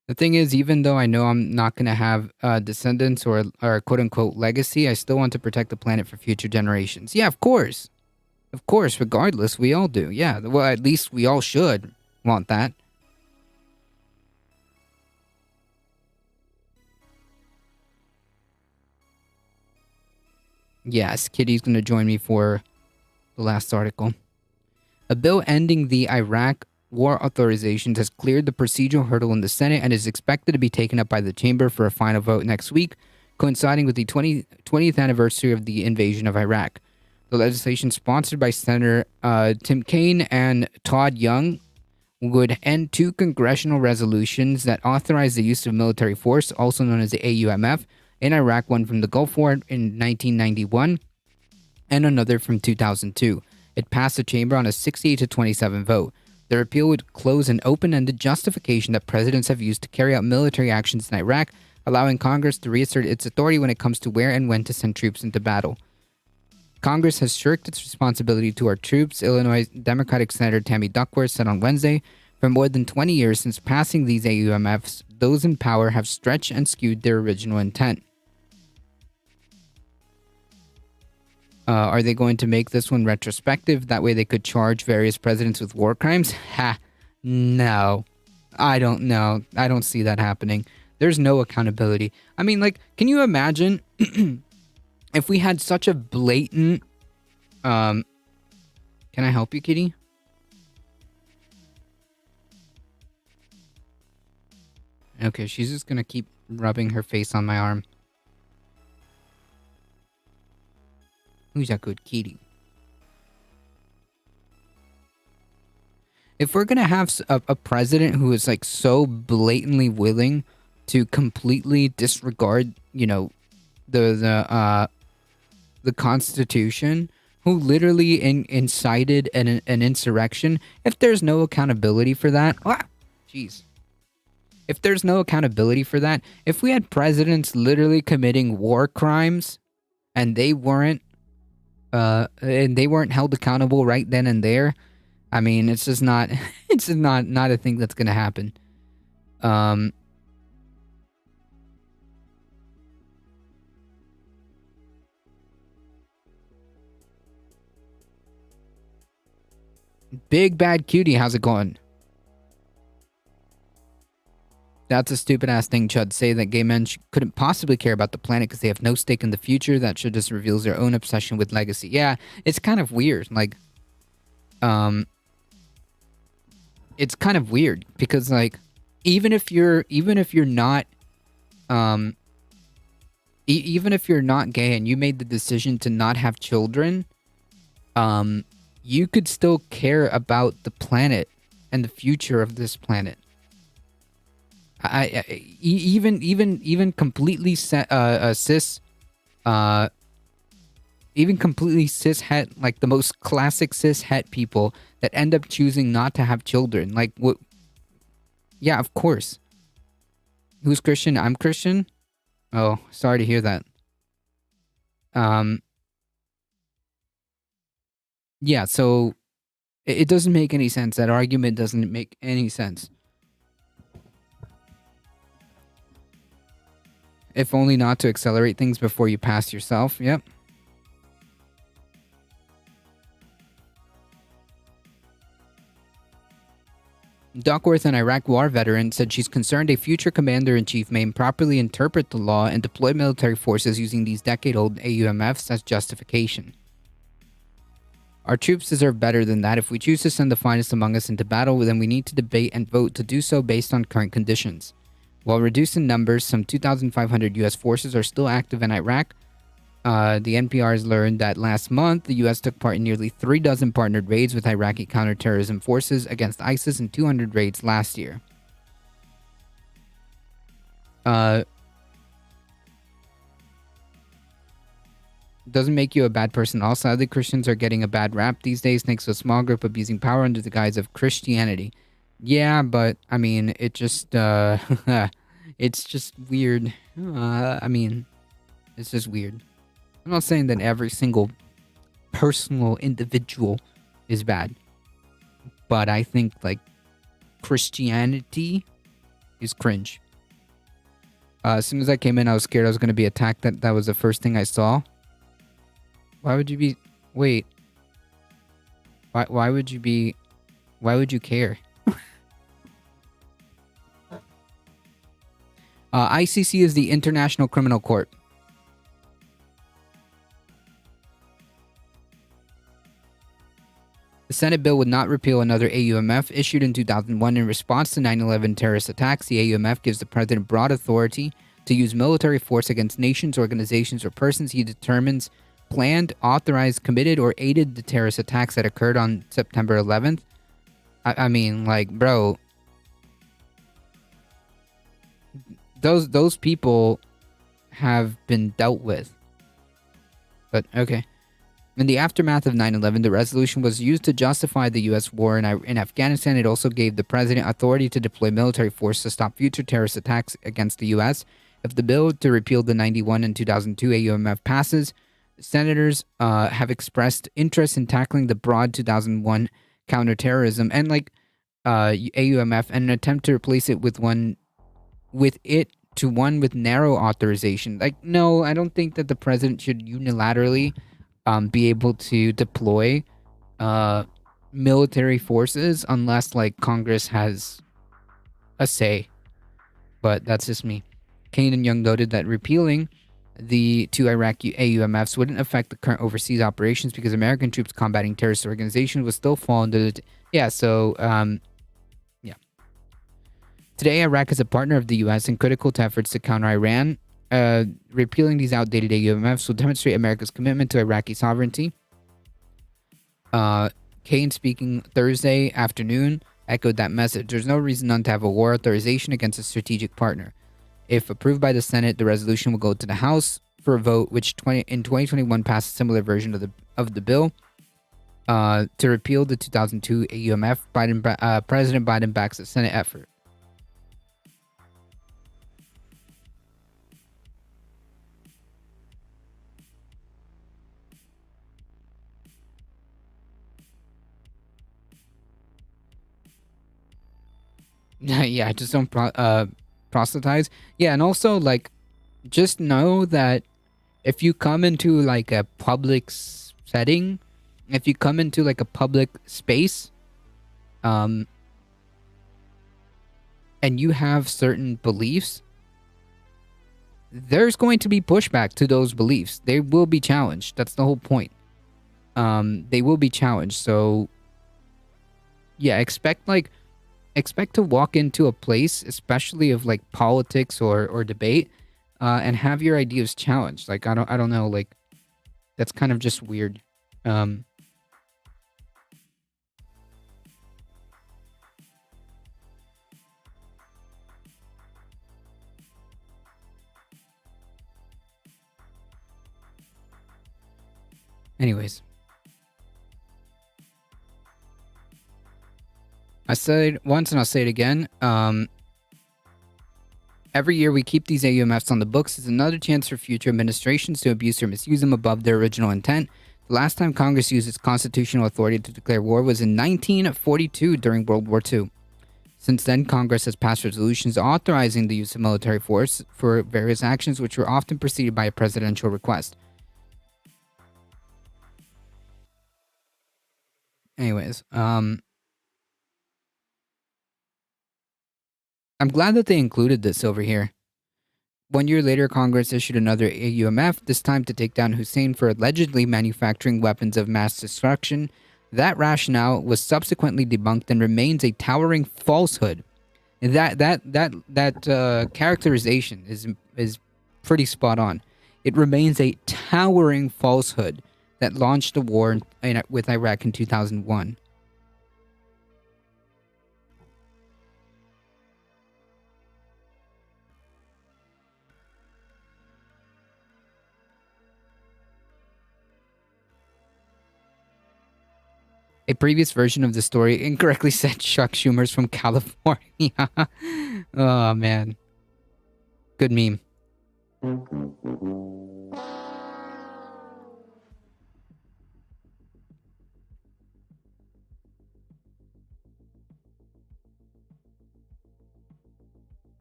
The thing is, even though I know I'm not going to have descendants or quote-unquote legacy, I still want to protect the planet for future generations. Yeah, of course. Of course, regardless, we all do. Yeah, well, at least we all should want that. Yes, Kitty's going to join me for the last article. A bill ending the Iraq war authorizations has cleared the procedural hurdle in the Senate and is expected to be taken up by the chamber for a final vote next week, coinciding with the 20th anniversary of the invasion of Iraq. The legislation, sponsored by Senator Tim Kaine and Todd Young, would end 2 congressional resolutions that authorize the use of military force, also known as the AUMF, in Iraq, one from the Gulf War in 1991 and another from 2002. It passed the chamber on a 68-27 vote. The repeal would close an open-ended justification that presidents have used to carry out military actions in Iraq, allowing Congress to reassert its authority when it comes to where and when to send troops into battle. Congress has shirked its responsibility to our troops, Illinois Democratic Senator Tammy Duckworth said on Wednesday. For more than 20 years since passing these AUMFs, those in power have stretched and skewed their original intent. Are they going to make this one retrospective? That way they could charge various presidents with war crimes? Ha! No. I don't know. I don't see that happening. There's no accountability. I mean, like, can you imagine if we had such a blatant... Can I help you, kitty? Okay, she's just gonna keep rubbing her face on my arm. Who's a good kitty? If we're gonna have a president who is like so blatantly willing to completely disregard, you know, the Constitution, who literally incited an insurrection, if there's no accountability for that, jeez. If there's no accountability for that, if we had presidents literally committing war crimes and they weren't held accountable right then and there, I mean, it's just not it's just not a thing that's going to happen. Big Bad Cutie, how's it going? That's a stupid ass thing, Chud. Say that gay men couldn't possibly care about the planet because they have no stake in the future. That should just reveals their own obsession with legacy. Yeah, it's kind of weird. Like, it's kind of weird because, like, even if you're not gay and you made the decision to not have children, you could still care about the planet and the future of this planet. Even completely cis, even completely cis het, like the most classic cis het people that end up choosing not to have children. Like, what? Yeah, of course. Who's Christian? I'm Christian. Oh, sorry to hear that. Yeah, so it doesn't make any sense. That argument doesn't make any sense. If only not to accelerate things before you pass yourself. Yep. Duckworth, an Iraq war veteran, said she's concerned a future commander-in-chief may improperly interpret the law and deploy military forces using these decade-old AUMFs as justification. Our troops deserve better than that. If we choose to send the finest among us into battle, then we need to debate and vote to do so based on current conditions. While reduced in numbers, some 2,500 U.S. forces are still active in Iraq. The NPR has learned that last month, the U.S. took part in nearly 36 partnered raids with Iraqi counterterrorism forces against ISIS and 200 raids last year. Doesn't make you a bad person. Also, other Christians are getting a bad rap these days thanks to a small group abusing power under the guise of Christianity. Yeah, but, I mean, it just, it's just weird. I mean, it's just weird. I'm not saying that every single personal individual is bad. But I think, like, Christianity is cringe. As soon as I came in, I was scared I was going to be attacked. That was the first thing I saw. Why would you be... Wait. Why would you be... Why would you care? ICC is the International Criminal Court. The Senate bill would not repeal another AUMF issued in 2001 in response to 9/11 terrorist attacks. The AUMF gives the president broad authority to use military force against nations, organizations, or persons he determines planned, authorized, committed, or aided the terrorist attacks that occurred on September 11th. I mean, like, bro, those people have been dealt with. But okay. In the aftermath of 9/11, the resolution was used to justify the U.S. war in Afghanistan. It also gave the president authority to deploy military force to stop future terrorist attacks against the U.S. If the bill to repeal the 91 and 2002 AUMF passes, senators have expressed interest in tackling the broad 2001 counterterrorism and AUMF and an attempt to replace it with one with narrow authorization. Like, no, I don't think that the president should unilaterally be able to deploy military forces unless Congress has a say. But that's just me. Kane and Young noted that repealing the two Iraqi AUMFs wouldn't affect the current overseas operations because American troops combating terrorist organizations would still fall under the... Yeah. Today, Iraq is a partner of the U.S. and critical to efforts to counter Iran. Repealing these outdated AUMFs will demonstrate America's commitment to Iraqi sovereignty. Kane, speaking Thursday afternoon, echoed that message. There's no reason not to have a war authorization against a strategic partner. If approved by the Senate, the resolution will go to the House for a vote, which in 2021 passed a similar version of the bill to repeal the 2002 AUMF. President Biden backs the Senate effort. Yeah, just don't proselytize. Yeah, and also, just know that if you come into, a public setting, if you come into, a public space, and you have certain beliefs, there's going to be pushback to those beliefs. They will be challenged. That's the whole point. They will be challenged. So, yeah, expect to walk into a place, especially of politics or debate, and have your ideas challenged. I don't know, that's kind of just weird. Anyways. I said once and I'll say it again. Every year we keep these AUMFs on the books as another chance for future administrations to abuse or misuse them above their original intent. The last time Congress used its constitutional authority to declare war was in 1942 during World War II. Since then, Congress has passed resolutions authorizing the use of military force for various actions which were often preceded by a presidential request. Anyways, I'm glad that they included this over here. 1 year later, Congress issued another AUMF, this time to take down Hussein for allegedly manufacturing weapons of mass destruction. That rationale was subsequently debunked and remains a towering falsehood. That characterization is pretty spot on. It remains a towering falsehood that launched the war with Iraq in 2001. A previous version of the story incorrectly said Chuck Schumer's from California. Oh, man. Good meme.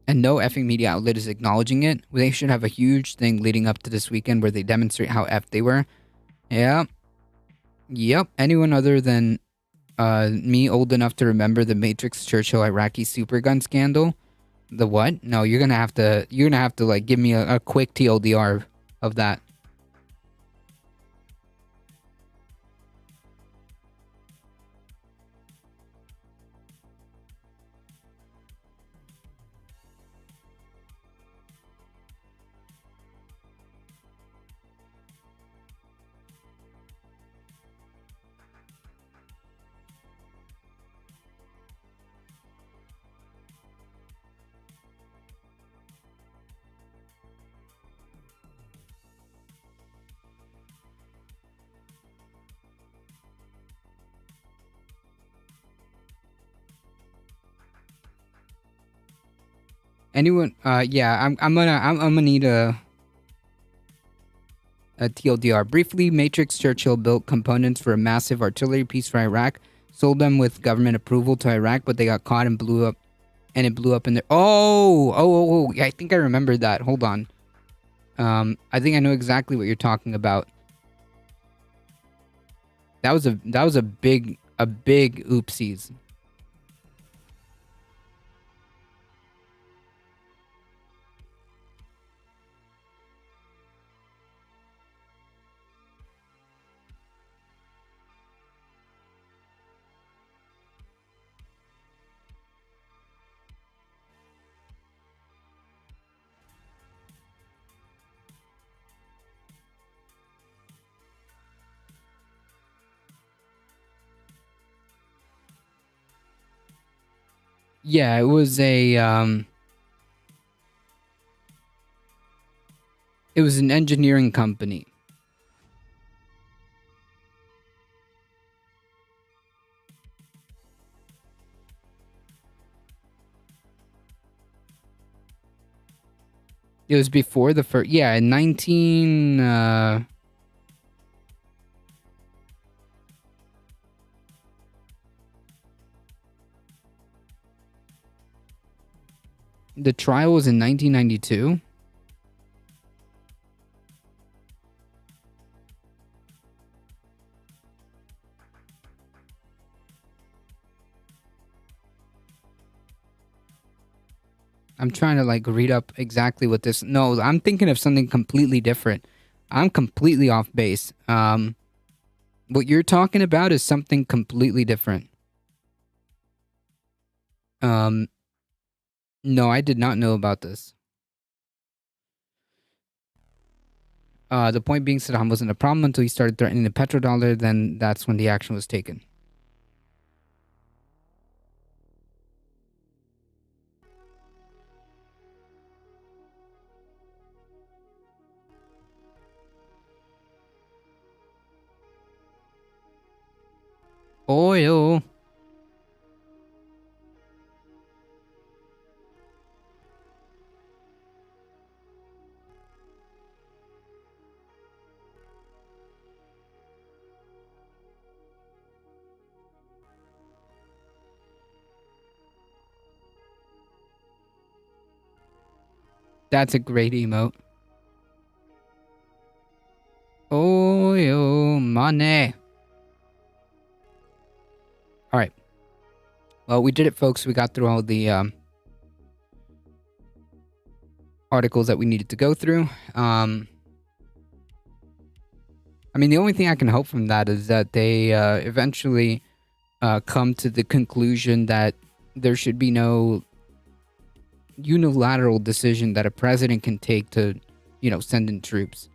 And no effing media outlet is acknowledging it. They should have a huge thing leading up to this weekend where they demonstrate how effed they were. Yeah. Yep. Anyone other than me old enough to remember the Matrix Churchill Iraqi supergun scandal? The what? No, you're gonna have to give me a quick TLDR of that. Anyone? Yeah, I'm gonna need a TLDR. Briefly, Matrix Churchill built components for a massive artillery piece for Iraq, sold them with government approval to Iraq, but they got caught and blew up. And it blew up in there. Oh! Yeah, I think I remember that. Hold on. I think I know exactly what you're talking about. That was a big oopsies. Yeah, it was an engineering company. It was before the first, yeah, in 19 the trial was in 1992. I'm trying to like read up exactly what this. No, I'm thinking of something completely different. I'm completely off base. What you're talking about is something completely different. No, I did not know about this. The point being, Saddam wasn't a problem until he started threatening the petrodollar. Then that's when the action was taken. Oil. That's a great emote. Oil money. All right. Well, we did it, folks. We got through all the articles that we needed to go through. I mean, the only thing I can hope from that is that they eventually come to the conclusion that there should be no unilateral decision that a president can take to, send in troops.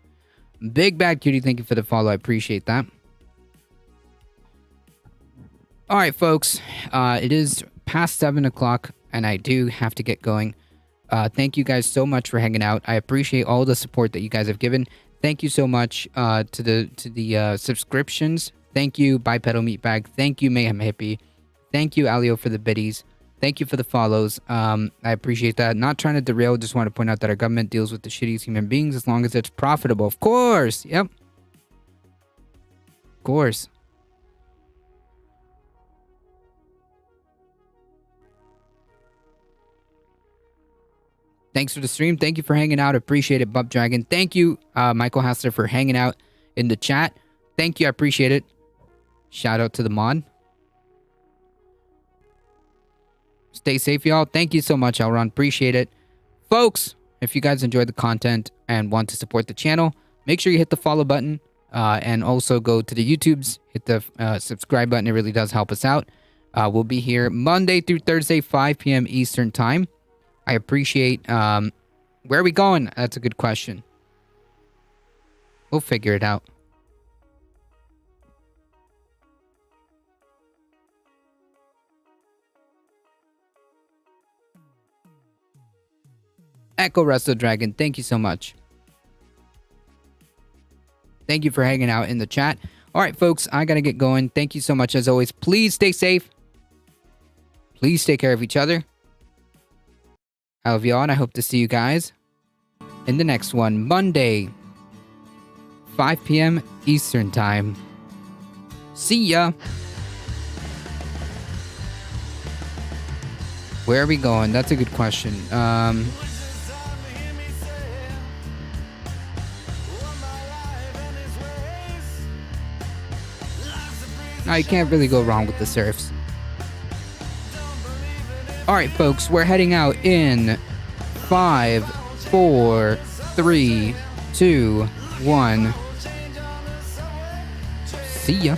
Big Bad Cutie, thank you for the follow. I appreciate that. All right, folks. It is past 7 o'clock, and I do have to get going. Thank you guys so much for hanging out. I appreciate all the support that you guys have given. Thank you so much to the subscriptions. Thank you, Bipedal Meatbag. Thank you, Mayhem Hippie. Thank you, Alio, for the biddies. Thank you for the follows. I appreciate that. Not trying to derail, just want to point out that our government deals with the shittiest human beings as long as it's profitable. Of course. Yep. Of course. Thanks for the stream. Thank you for hanging out. Appreciate it, Bub Dragon. Thank you, Michael Hassler, for hanging out in the chat. Thank you. I appreciate it. Shout out to the mod. Stay safe, y'all. Thank you so much, Elron. Appreciate it. Folks, if you guys enjoyed the content and want to support the channel, make sure you hit the follow button and also go to the YouTubes. Hit the subscribe button. It really does help us out. We'll be here Monday through Thursday, 5 p.m. Eastern Time. I appreciate... where are we going? That's a good question. We'll figure it out. Echo Resto Dragon, thank you so much. Thank you for hanging out in the chat. All right, folks, I got to get going. Thank you so much, as always. Please stay safe. Please take care of each other. I love y'all, and I hope to see you guys in the next one, Monday, 5 p.m. Eastern Time. See ya! Where are we going? That's a good question. I can't really go wrong with the surfs. Alright, folks, we're heading out in 5, 4, 3, 2, 1. See ya.